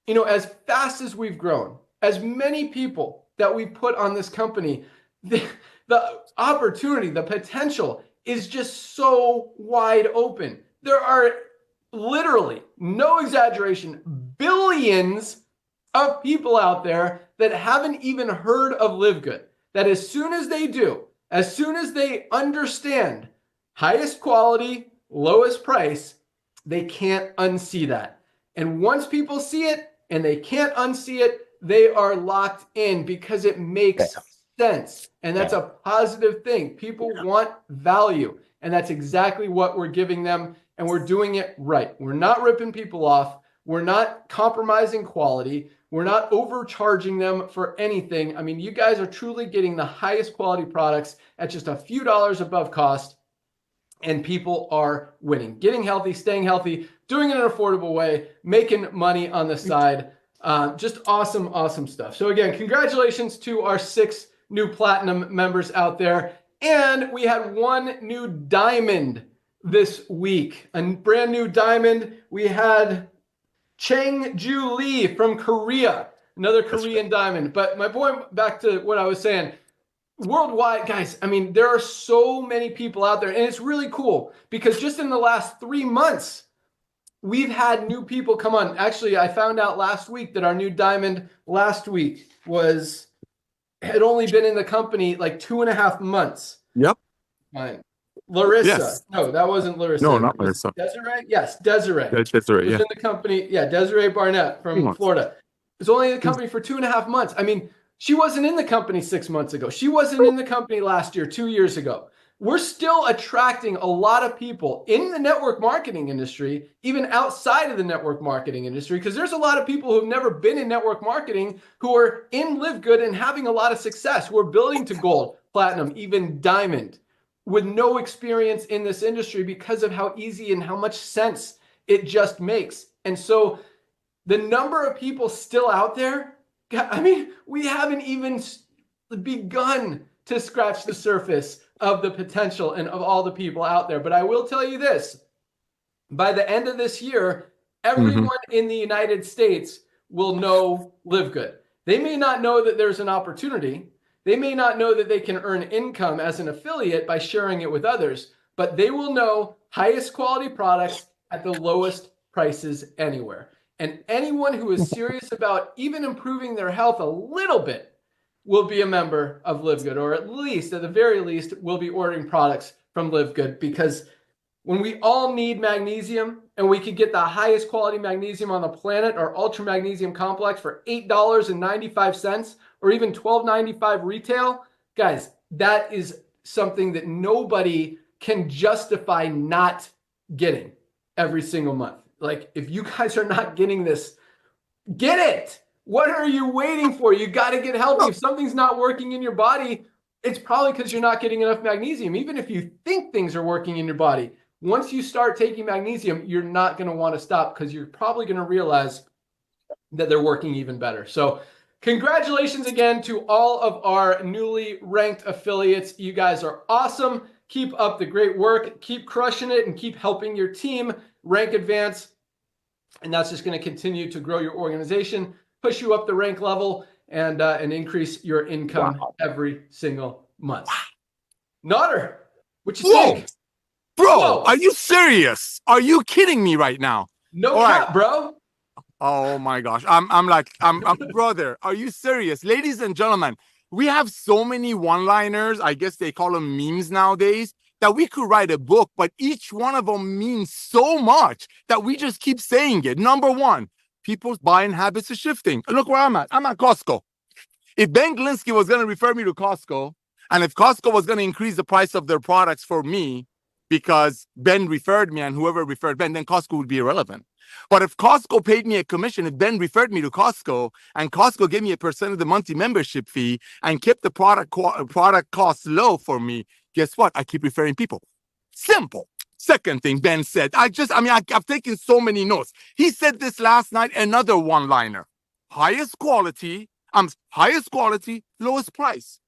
as fast as we've grown, as many people that we've put on this company, the opportunity, the potential is just so wide open. There are literally, no exaggeration, billions of people out there that haven't even heard of LiveGood, that as soon as they do, as soon as they understand highest quality, lowest price, they can't unsee that. And once people see it and they can't unsee it, they are locked in because it makes sense. And that's a positive thing. People want value. And that's exactly what we're giving them. And we're doing it right. We're not ripping people off. We're not compromising quality. We're not overcharging them for anything. You guys are truly getting the highest quality products at just a few dollars above cost. And people are winning, getting healthy, staying healthy, doing it in an affordable way, making money on the side. Just awesome stuff. So again, congratulations to our 6 new platinum members out there. And we had 1 new diamond this week, a brand new diamond. We had Chang Ju Lee from Korea, another Korean diamond. But my point, back to what I was saying, worldwide, guys, there are so many people out there, and it's really cool because just in the last 3 months, we've had new people come on. Actually, I found out last week that our new diamond last week had only been in the company like 2.5 months. Yep. Fine. Larissa. Yes. No, that wasn't Larissa. No, not Larissa. Desiree? Yes, Desiree. Desiree, was yeah. in the company. Yeah, Desiree Barnett from Florida. Was only in the company for 2.5 months. I mean, she wasn't in the company 6 months ago. She wasn't in the company last year, 2 years ago. We're still attracting a lot of people in the network marketing industry, even outside of the network marketing industry, because there's a lot of people who've never been in network marketing who are in LiveGood and having a lot of success. We're building to gold, platinum, even diamond with no experience in this industry because of how easy and how much sense it just makes. And so the number of people still out there, I mean, we haven't even begun to scratch the surface of the potential and of all the people out there. But I will tell you this, by the end of this year, everyone in the United States will know LiveGood. They may not know that there's an opportunity. They may not know that they can earn income as an affiliate by sharing it with others, but they will know highest quality products at the lowest prices anywhere. And anyone who is serious about even improving their health a little bit will be a member of LiveGood, or at the very least, will be ordering products from LiveGood, because when we all need magnesium and we could get the highest quality magnesium on the planet, our ultra magnesium complex for $8.95 or even $12.95 retail, guys, that is something that nobody can justify not getting every single month. Like, if you guys are not getting this, get it. What are you waiting for? You got to get healthy. If something's not working in your body, it's probably because you're not getting enough magnesium. Even if you think things are working in your body, once you start taking magnesium, you're not going to want to stop, because you're probably going to realize that they're working even better. So congratulations again to all of our newly ranked affiliates. You guys are awesome. Keep up the great work. Keep crushing it and keep helping your team rank advance. And that's just going to continue to grow your organization, push you up the rank level, and increase your income every single month. Nader, what you think? Bro, are you serious? Are you kidding me right now? No cap, bro. Oh my gosh. I'm brother, are you serious? Ladies and gentlemen, we have so many one-liners, I guess they call them memes nowadays, that we could write a book, but each one of them means so much that we just keep saying it. Number one, people's buying habits are shifting. Look where I'm at. I'm at Costco. If Ben Glinsky was going to refer me to Costco, and if Costco was going to increase the price of their products for me because Ben referred me and whoever referred Ben, then Costco would be irrelevant. But if Costco paid me a commission, if Ben referred me to Costco and Costco gave me a % of the monthly membership fee and kept the product cost low for me, guess what? I keep referring people. Simple. Second thing Ben said, I've taken so many notes. He said this last night, another one-liner. Highest quality, lowest price.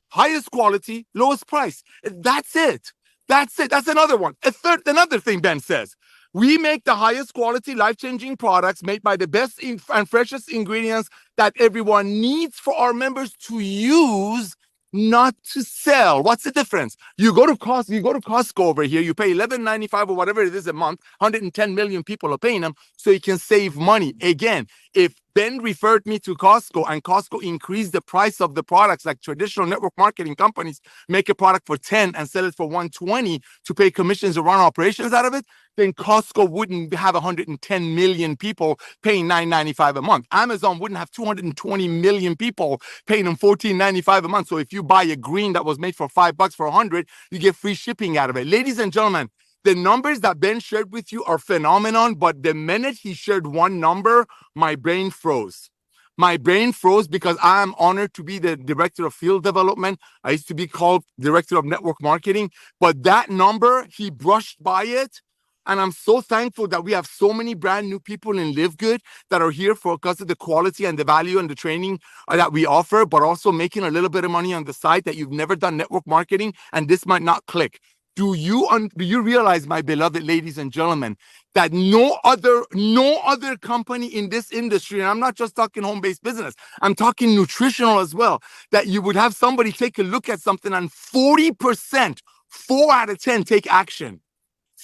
Highest quality, lowest price. That's it. That's another one. Another thing Ben says. We make the highest quality, life-changing products made by the best and freshest ingredients that everyone needs for our members to use, not to sell. What's the difference? You go to Costco over here, you pay $11.95 or whatever it is a month, 110 million people are paying them, so you can save money. Again, if Ben referred me to Costco and Costco increased the price of the products, like traditional network marketing companies make a product for 10 and sell it for 120 to pay commissions or run operations out of it, then Costco wouldn't have 110 million people paying $9.95 a month. Amazon wouldn't have 220 million people paying them $14.95 a month. So if you buy a green that was made for $5 for 100, you get free shipping out of it. Ladies and gentlemen, the numbers that Ben shared with you are phenomenal, but the minute he shared one number, my brain froze. My brain froze because I am honored to be the director of field development. I used to be called director of network marketing, but that number, he brushed by it. And I'm so thankful that we have so many brand new people in LiveGood that are here because of the quality and the value and the training that we offer, but also making a little bit of money on the side that you've never done network marketing, and this might not click. Do you realize, my beloved ladies and gentlemen, that no other company in this industry, and I'm not just talking home-based business, I'm talking nutritional as well, that you would have somebody take a look at something and 40%, 4 out of 10 take action.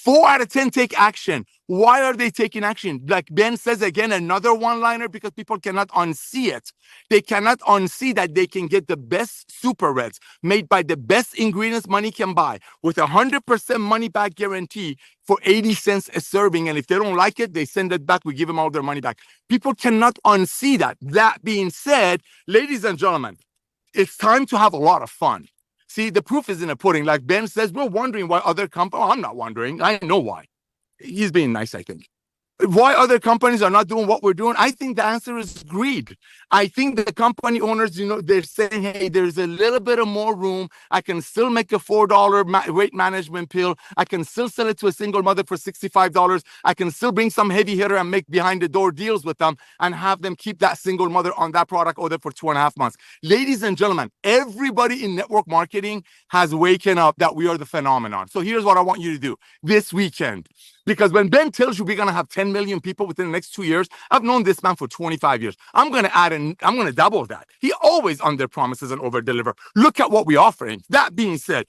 4 out of 10 take action. Why are they taking action? Like Ben says again, another one-liner, because people cannot unsee it. They cannot unsee that they can get the best super reds made by the best ingredients money can buy with 100% money back guarantee for 80 cents a serving. And if they don't like it, they send it back. We give them all their money back. People cannot unsee that. That being said, ladies and gentlemen, it's time to have a lot of fun. See, the proof is in the pudding. Like Ben says, we're wondering why other companies, I'm not wondering. I know why. He's being nice, I think. Why other companies are not doing what we're doing? I think the answer is greed. I think the company owners, they're saying, hey, there's a little bit of more room. I can still make a $4 weight management pill. I can still sell it to a single mother for $65. I can still bring some heavy hitter and make behind the door deals with them and have them keep that single mother on that product order for 2.5 months. Ladies and gentlemen, everybody in network marketing has waken up that we are the phenomenon. So here's what I want you to do this weekend. Because when Ben tells you we're going to have 10 million people within the next 2 years, I've known this man for 25 years. I'm going to add in, I'm going to double that. He always under promises and over deliver. Look at what we're offering. That being said,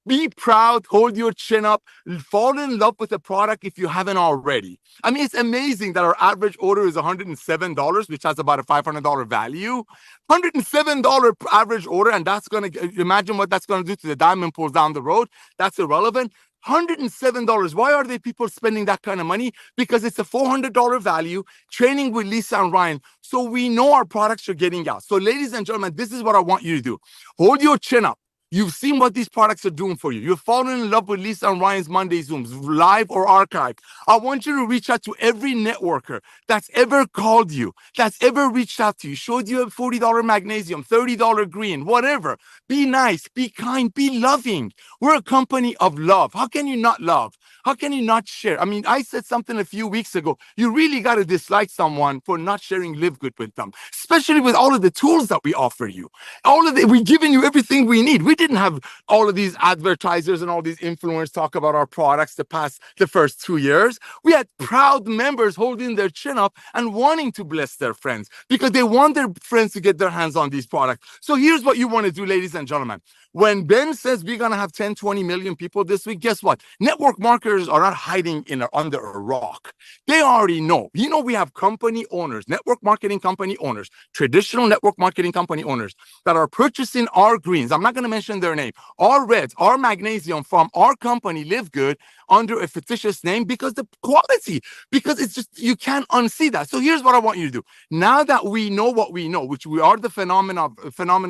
be proud, hold your chin up, fall in love with the product if you haven't already. I mean, it's amazing that our average order is $107, which has about a $500 value. $107 average order, and that's going to, imagine what that's going to do to the diamond pools down the road. That's irrelevant. $107. Why are they people spending that kind of money? Because it's a $400 value, training with Lisa and Ryan. So we know our products are getting out. So ladies and gentlemen, this is what I want you to do. Hold your chin up. You've seen what these products are doing for you. You've fallen in love with Lisa and Ryan's Monday Zooms, live or archived. I want you to reach out to every networker that's ever called you, that's ever reached out to you, showed you a $40 magnesium, $30 green, whatever. Be nice, be kind, be loving. We're a company of love. How can you not love? How can you not share? I mean, I said something a few weeks ago. You really got to dislike someone for not sharing LiveGood with them, especially with all of the tools that we offer you. We're giving you everything we need. We didn't have all of these advertisers and all these influencers talk about our products the first 2 years. We had proud members holding their chin up and wanting to bless their friends because they want their friends to get their hands on these products. So here's what you want to do, ladies and gentlemen. When Ben says we're going to have 10, 20 million people this week, guess what? Network marketers are not hiding under a rock. They already know. We have company owners, network marketing company owners, traditional network marketing company owners that are purchasing our greens. I'm not going to mention their name. Our reds, our magnesium from our company, LiveGood, under a fictitious name because the quality, because it's just, you can't unsee that. So here's what I want you to do. Now that we know what we know, which we are the phenomenon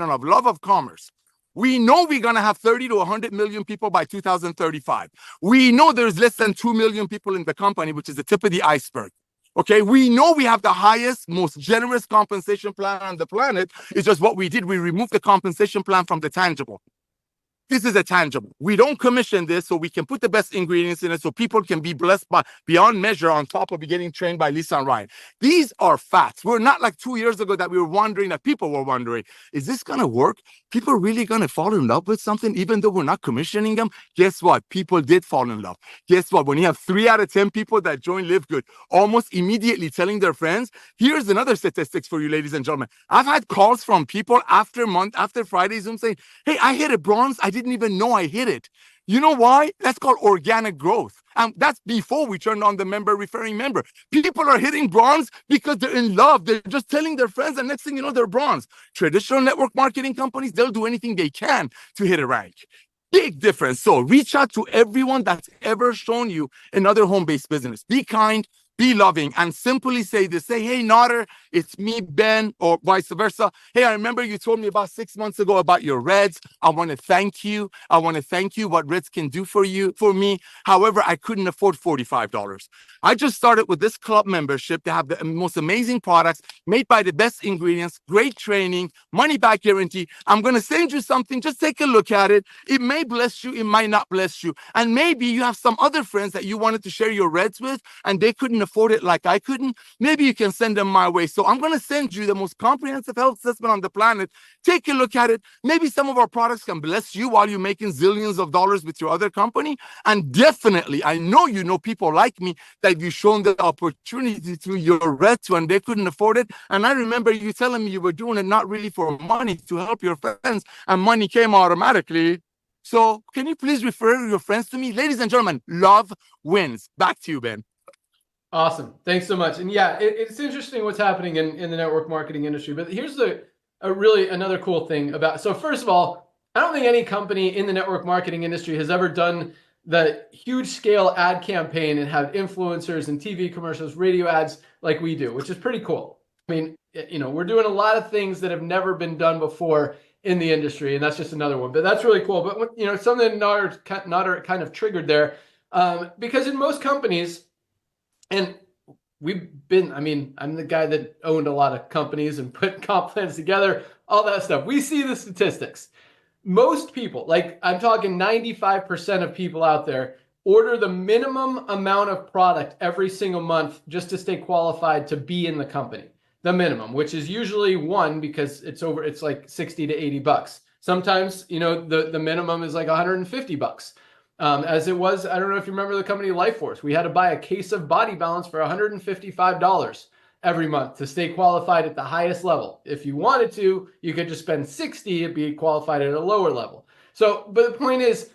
of love of commerce, we know we're going to have 30 to 100 million people by 2035. We know there's less than 2 million people in the company, which is the tip of the iceberg. Okay, we know we have the highest, most generous compensation plan on the planet. It's just what we did. We removed the compensation plan from the tangible. This is a tangible. We don't commission this so we can put the best ingredients in it so people can be blessed by beyond measure on top of getting trained by Lisa and Ryan. These are facts. We're not like 2 years ago that we were wondering, that people were wondering, is this going to work? People really going to fall in love with something even though we're not commissioning them? Guess what? People did fall in love. Guess what? When you have 3 out of 10 people that join LiveGood almost immediately telling their friends, here's another statistics for you, ladies and gentlemen. I've had calls from people after Friday Zoom saying, hey, I hit a bronze. I didn't even know I hit it. You know why? That's called organic growth. And that's before we turned on the member referring member. People are hitting bronze because they're in love. They're just telling their friends, and next thing you know, they're bronze. Traditional network marketing companies, they'll do anything they can to hit a rank. Big difference. So reach out to everyone that's ever shown you another home-based business. Be kind, be loving, and simply say this. Say, hey, Nader, it's me, Ben, or vice versa. Hey, I remember you told me about 6 months ago about your Reds. I want to thank you. I want to thank you what Reds can do for me. However, I couldn't afford $45. I just started with this club membership to have the most amazing products made by the best ingredients, great training, money back guarantee. I'm going to send you something. Just take a look at it. It may bless you. It might not bless you. And maybe you have some other friends that you wanted to share your Reds with and they couldn't afford it like I couldn't. Maybe you can send them my way. So I'm going to send you the most comprehensive health assessment on the planet. Take a look at it. Maybe some of our products can bless you while you're making zillions of dollars with your other company. And definitely, I know you know people like me that you've shown the opportunity to your Reds when they couldn't afford it. And I remember you telling me you were doing it not really for money, to help your friends, and money came automatically. So can you please refer your friends to me? Ladies and gentlemen, love wins. Back to you, Ben. Awesome. Thanks so much. And yeah, it's interesting what's happening in the network marketing industry. But here's really another cool thing about, so first of all, I don't think any company in the network marketing industry has ever done the huge scale ad campaign and have influencers and TV commercials, radio ads like we do, which is pretty cool. I mean, we're doing a lot of things that have never been done before in the industry, and that's just another one. But that's really cool. But something Nader kind of triggered there, because in most companies, and I'm the guy that owned a lot of companies and put comp plans together, all that stuff. We see the statistics. Most people, like I'm talking 95% of people out there, order the minimum amount of product every single month just to stay qualified to be in the company. The minimum, which is usually one, because it's like 60 to 80 bucks. Sometimes, the minimum is like 150 bucks. As it was, I don't know if you remember the company LifeForce. We had to buy a case of Body Balance for $155 every month to stay qualified at the highest level. If you wanted to, you could just spend 60 and be qualified at a lower level. So, but the point is,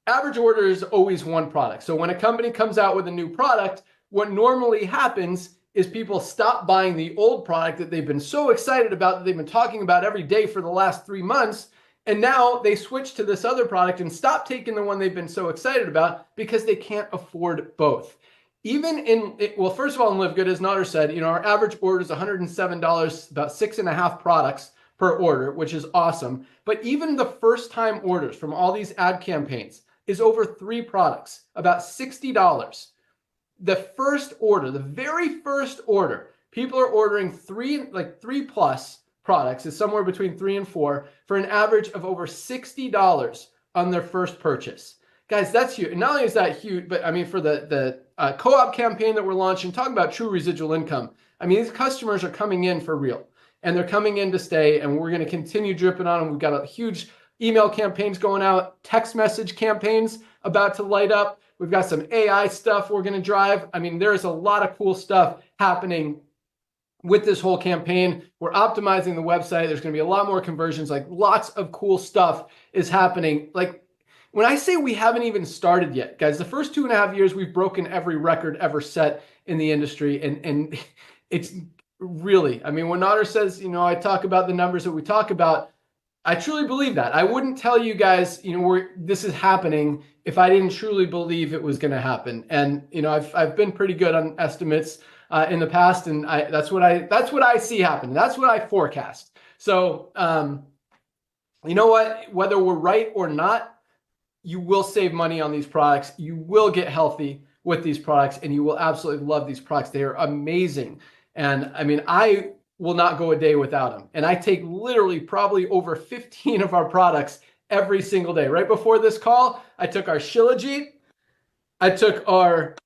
average order is always one product. So when a company comes out with a new product, what normally happens is people stop buying the old product that they've been so excited about, that they've been talking about every day for the last 3 months. And now they switch to this other product and stop taking the one they've been so excited about because they can't afford both. First of all, in LiveGood, as Nader said, our average order is $107, about 6.5 products per order, which is awesome. But even the first time orders from all these ad campaigns is over 3 products, about $60. The first order, the very first order, people are ordering 3 plus products, is somewhere between 3 and 4, for an average of over $60 on their first purchase. Guys, that's huge. And not only is that huge, but I mean, for the co-op campaign that we're launching, talking about true residual income, I mean, these customers are coming in for real, and they're coming in to stay, and we're going to continue dripping on them. We've got a huge email campaigns going out, text message campaigns about to light up. We've got some AI stuff we're going to drive. I mean, there's a lot of cool stuff happening with this whole campaign. We're optimizing the website. There's going to be a lot more conversions, like lots of cool stuff is happening. Like when I say we haven't even started yet, guys, the first 2.5 years, we've broken every record ever set in the industry. And it's really, I mean, when Nader says, I talk about the numbers that we talk about, I truly believe that. I wouldn't tell you guys, this is happening if I didn't truly believe it was going to happen. And, I've been pretty good on estimates in the past, and that's what I see happen. That's what I forecast. So, you know what? Whether we're right or not, you will save money on these products. You will get healthy with these products, and you will absolutely love these products. They are amazing. And I mean, I will not go a day without them. And I take literally probably over 15 of our products every single day. Right before this call, I took our Shilajit, I took our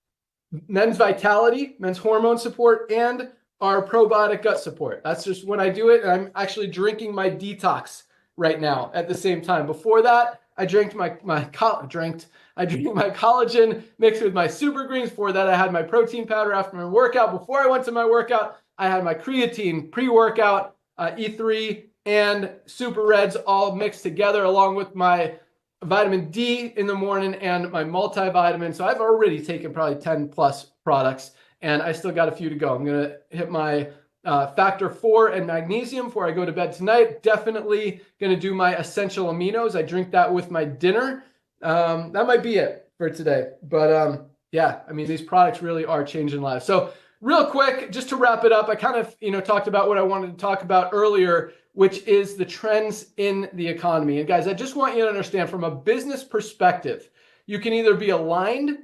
Men's Vitality, men's hormone support, and our probiotic gut support. That's just when I do it. And I'm actually drinking my detox right now at the same time. Before that, I drank my collagen mixed with my super greens. Before that, I had my protein powder after my workout. Before I went to my workout, I had my creatine pre-workout, E3, and super reds all mixed together, along with my vitamin D in the morning and my multivitamin. So I've already taken probably 10 plus products, and I still got a few to go. I'm going to hit my factor 4 and magnesium before I go to bed tonight. Definitely going to do my essential aminos. I drink that with my dinner. That might be it for today. But yeah, I mean, these products really are changing lives. So real quick, just to wrap it up, I kind of, talked about what I wanted to talk about earlier, which is the trends in the economy. And guys, I just want you to understand, from a business perspective, you can either be aligned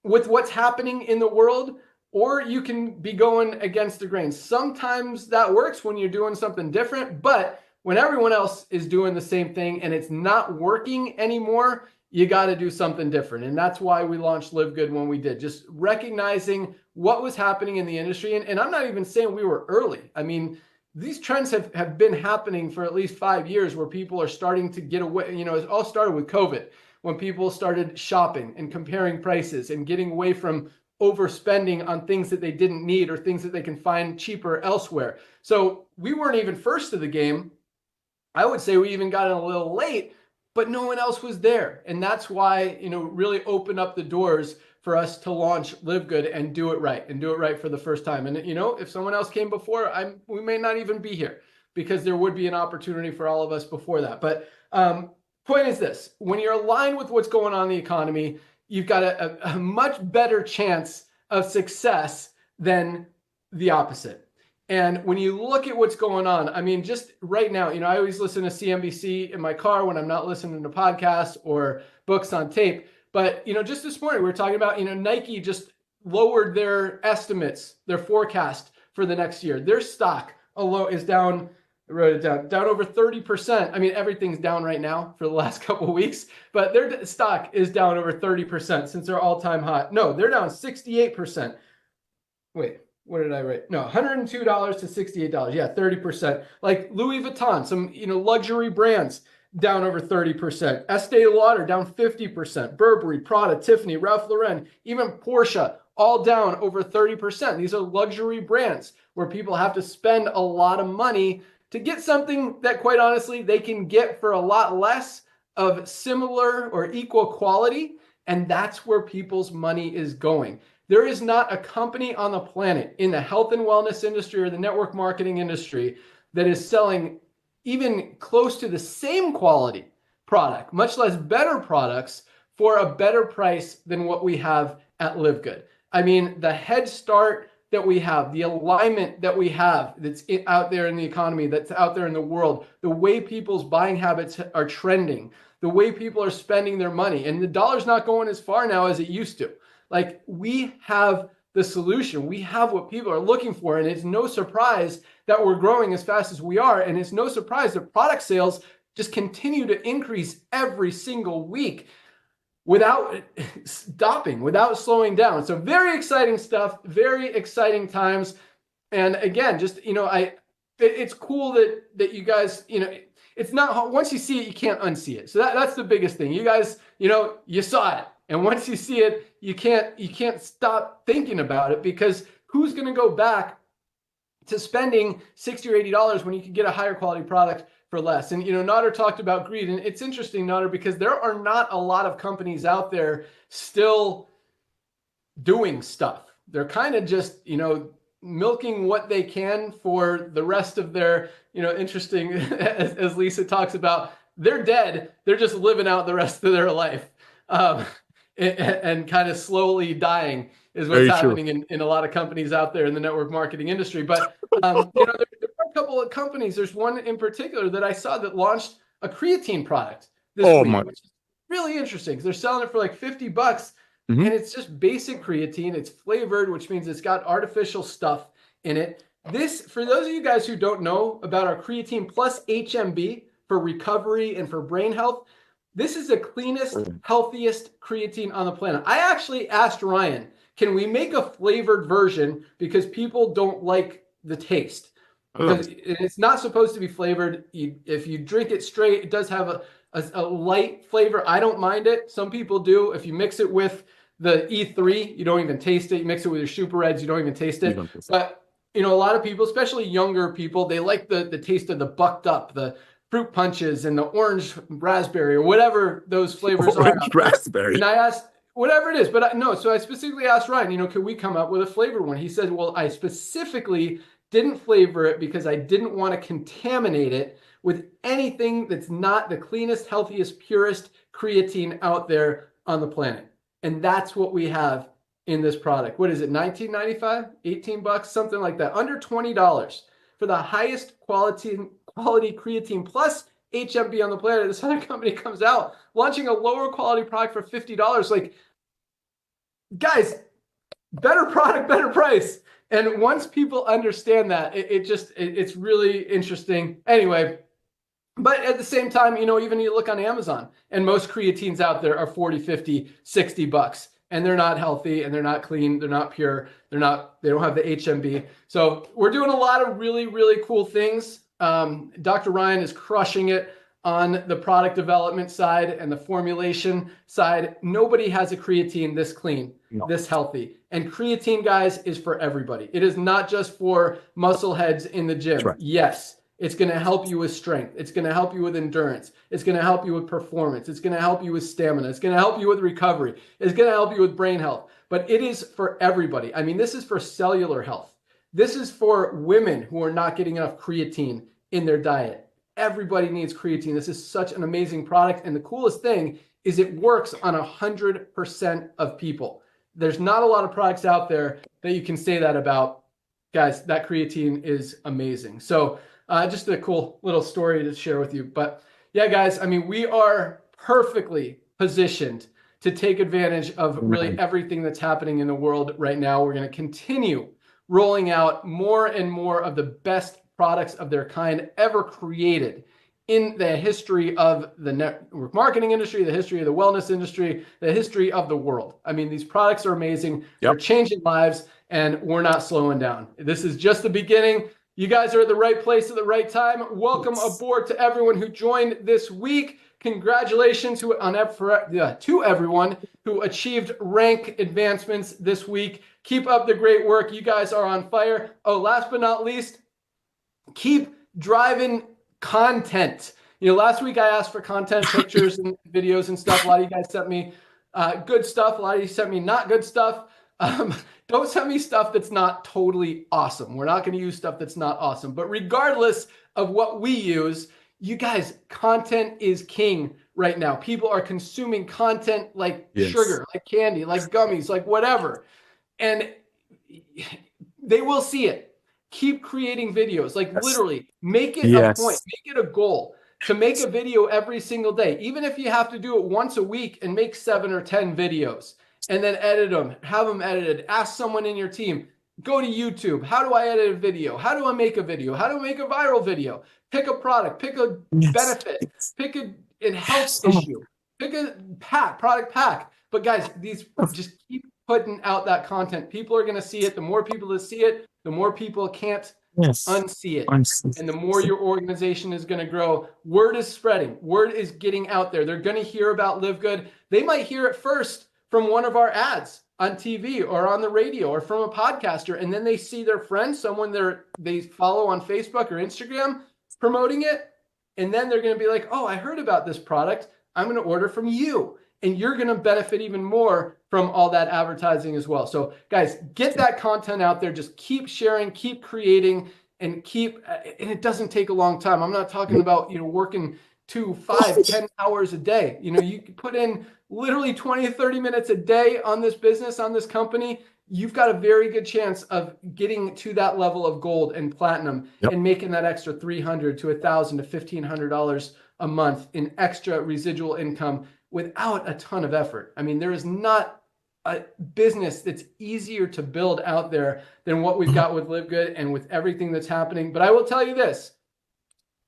with what's happening in the world, or you can be going against the grain. Sometimes that works when you're doing something different, but when everyone else is doing the same thing and it's not working anymore, you got to do something different. And that's why we launched LiveGood when we did, just recognizing what was happening in the industry. And I'm not even saying we were early. I mean, these trends have been happening for at least 5 years, where people are starting to get away. It all started with COVID, when people started shopping and comparing prices and getting away from overspending on things that they didn't need or things that they can find cheaper elsewhere. So we weren't even first to the game. I would say we even got in a little late but no one else was there. And that's why, really opened up the doors for us to launch LiveGood and do it right for the first time. And, if someone else came before, we may not even be here, because there would be an opportunity for all of us before that. But point is this: when you're aligned with what's going on in the economy, you've got a much better chance of success than the opposite. And when you look at what's going on, I mean, just right now, I always listen to CNBC in my car when I'm not listening to podcasts or books on tape. But, just this morning, we were talking about, Nike just lowered their estimates, their forecast for the next year. Their stock alone is down, I wrote it down over 30%. I mean, everything's down right now for the last couple of weeks, but their stock is down over 30% since their all-time high. No, they're down 68%. Wait. What did I write? No, $102 to $68. Yeah, 30%. Like Louis Vuitton, some luxury brands down over 30%. Estee Lauder down 50%. Burberry, Prada, Tiffany, Ralph Lauren, even Porsche, all down over 30%. These are luxury brands where people have to spend a lot of money to get something that, quite honestly, they can get for a lot less of similar or equal quality. And that's where people's money is going. There is not a company on the planet in the health and wellness industry or the network marketing industry that is selling even close to the same quality product, much less better products, for a better price than what we have at LiveGood. I mean, the head start that we have, the alignment that we have that's out there in the economy, that's out there in the world, the way people's buying habits are trending, the way people are spending their money, and the dollar's not going as far now as it used to. Like, we have the solution. We have what people are looking for. And it's no surprise that we're growing as fast as we are. And it's no surprise that product sales just continue to increase every single week without stopping, without slowing down. So very exciting stuff, very exciting times. And again, just, it's cool that you guys, it's not, once you see it, you can't unsee it. So that's the biggest thing. You guys, you saw it. And once you see it, you can't stop thinking about it, because who's going to go back to spending $60 or $80 when you can get a higher quality product for less? And, Nader talked about greed. And it's interesting, Nader, because there are not a lot of companies out there still doing stuff. They're kind of just, milking what they can for the rest of their, interesting, as Lisa talks about, they're dead. They're just living out the rest of their life. And kind of slowly dying is what's happening in a lot of companies out there in the network marketing industry. But, there are a couple of companies. There's one in particular that I saw that launched a creatine product this week, which is really interesting. They're selling it for like $50, and it's just basic creatine. It's flavored, which means it's got artificial stuff in it. This, for those of you guys who don't know about our creatine plus HMB for recovery and for brain health, this is the cleanest, healthiest creatine on the planet. I actually asked Ryan, can we make a flavored version, because people don't like the taste? Because it's not supposed to be flavored. If you drink it straight, it does have a light flavor. I don't mind it. Some people do. If you mix it with the E3, you don't even taste it. You mix it with your Super Reds, you don't even taste it. But, a lot of people, especially younger people, they like the taste of the bucked up, the fruit punches and the orange raspberry or whatever those flavors are. Raspberry. And I asked, whatever it is, but so I specifically asked Ryan, can we come up with a flavored one? He said, well, I specifically didn't flavor it because I didn't want to contaminate it with anything that's not the cleanest, healthiest, purest creatine out there on the planet. And that's what we have in this product. What is it, $19.95, $18, something like that, under $20 for the highest quality creatine plus HMB on the planet. This other company comes out launching a lower quality product for $50. Like, guys, better product, better price. And once people understand that, it's really interesting. Anyway, but at the same time, even you look on Amazon, and most creatines out there are $40, $50, $60. And they're not healthy, and they're not clean, they're not pure, they don't have the HMB. So we're doing a lot of really, really cool things. Dr. Ryan is crushing it on the product development side and the formulation side. Nobody has a creatine this clean, this healthy. And creatine, guys, is for everybody. It is not just for muscle heads in the gym. Right. Yes, It's going to help you with strength. It's going to help you with endurance. It's going to help you with performance. It's going to help you with stamina. It's going to help you with recovery. It's going to help you with brain health. But it is for everybody. I mean, this is for cellular health. This is for women who are not getting enough creatine in their diet. Everybody needs creatine. This is such an amazing product. And the coolest thing is it works on 100% of people. There's not a lot of products out there that you can say that about. Guys, that creatine is amazing. So just a cool little story to share with you. But yeah, guys, I mean, we are perfectly positioned to take advantage of really everything that's happening in the world right now. We're going to continue rolling out more and more of the best products of their kind ever created in the history of the network marketing industry, the history of the wellness industry, the history of the world. I mean, these products are amazing. They're changing lives, and we're not slowing down. This is just the beginning. You guys are at the right place at the right time. Welcome aboard to everyone who joined this week. Congratulations to everyone who achieved rank advancements this week. Keep up the great work. You guys are on fire. Oh, last but not least, keep driving content. You know, last week I asked for content, pictures and videos and stuff. A lot of you guys sent me good stuff. A lot of you sent me not good stuff. Don't send me stuff that's not totally awesome. We're not going to use stuff that's not awesome. But regardless of what we use, you guys, content is king right now. People are consuming content like sugar, like candy, like gummies, like whatever. And they will see it. Keep creating videos. Like literally make it a point, make it a goal to make a video every single day. Even if you have to do it once a week and make 7 or 10 videos and then edit them, have them edited, ask someone in your team, go to YouTube. How do I edit a video? How do I make a video? How do I make a viral video? Pick a product, pick a benefit, pick a health issue, pick a product pack. But guys, just keep putting out that content. People are going to see it. The more people that see it, the more people can't unsee it. And the more your organization is going to grow. Word is spreading. Word is getting out there. They're going to hear about LiveGood. They might hear it first from one of our ads on TV or on the radio or from a podcaster. And then they see their friend, someone they follow on Facebook or Instagram promoting it. And then they're going to be like, oh, I heard about this product. I'm going to order from you. And you're going to benefit even more from all that advertising as well. So guys, get that content out there. Just keep sharing, keep creating, and it doesn't take a long time. I'm not talking about, working 2, 5, 10 hours a day. You can put in literally 20 to 30 minutes a day on this business, on this company. You've got a very good chance of getting to that level of gold and platinum and making that extra $300 to $1,000 to $1,500 a month in extra residual income without a ton of effort. I mean, there is not a business that's easier to build out there than what we've got with LiveGood and with everything that's happening. But I will tell you this,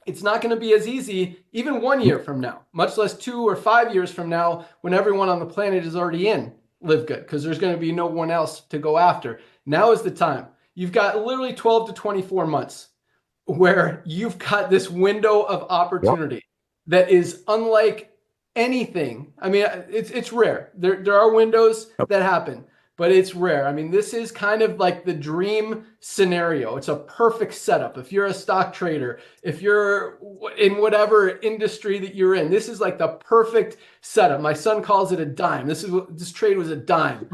it's not going to be as easy even 1 year from now, much less 2 or 5 years from now when everyone on the planet is already in LiveGood, because there's going to be no one else to go after. Now is the time. You've got literally 12 to 24 months where you've got this window of opportunity that is unlike anything. I mean, it's rare. There are windows that happen, but it's rare. I mean, this is kind of like the dream scenario. It's a perfect setup. If you're a stock trader, if you're in whatever industry that you're in, this is like the perfect setup. My son calls it a dime. This trade was a dime.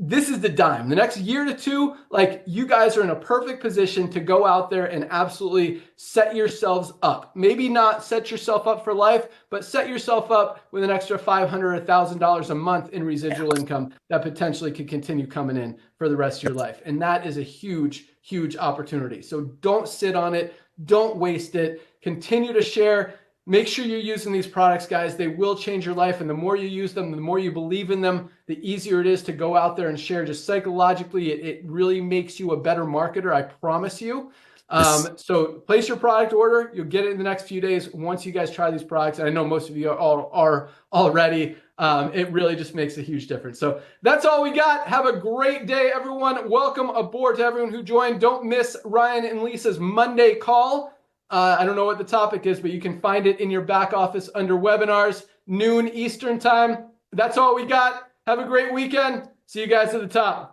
This is the dime. The next year to 2, like, you guys are in a perfect position to go out there and absolutely set yourselves up. Maybe not set yourself up for life, but set yourself up with an extra $500 or $1,000 a month in residual income that potentially could continue coming in for the rest of your life. And that is a huge, huge opportunity. So don't sit on it. Don't waste it. Continue to share. Make sure you're using these products, guys. They will change your life. And the more you use them, the more you believe in them, the easier it is to go out there and share. Just psychologically, it really makes you a better marketer, I promise you. So place your product order. You'll get it in the next few days once you guys try these products. And I know most of you are already. It really just makes a huge difference. So that's all we got. Have a great day, everyone. Welcome aboard to everyone who joined. Don't miss Ryan and Lisa's Monday call. I don't know what the topic is, but you can find it in your back office under webinars, noon Eastern time. That's all we got. Have a great weekend. See you guys at the top.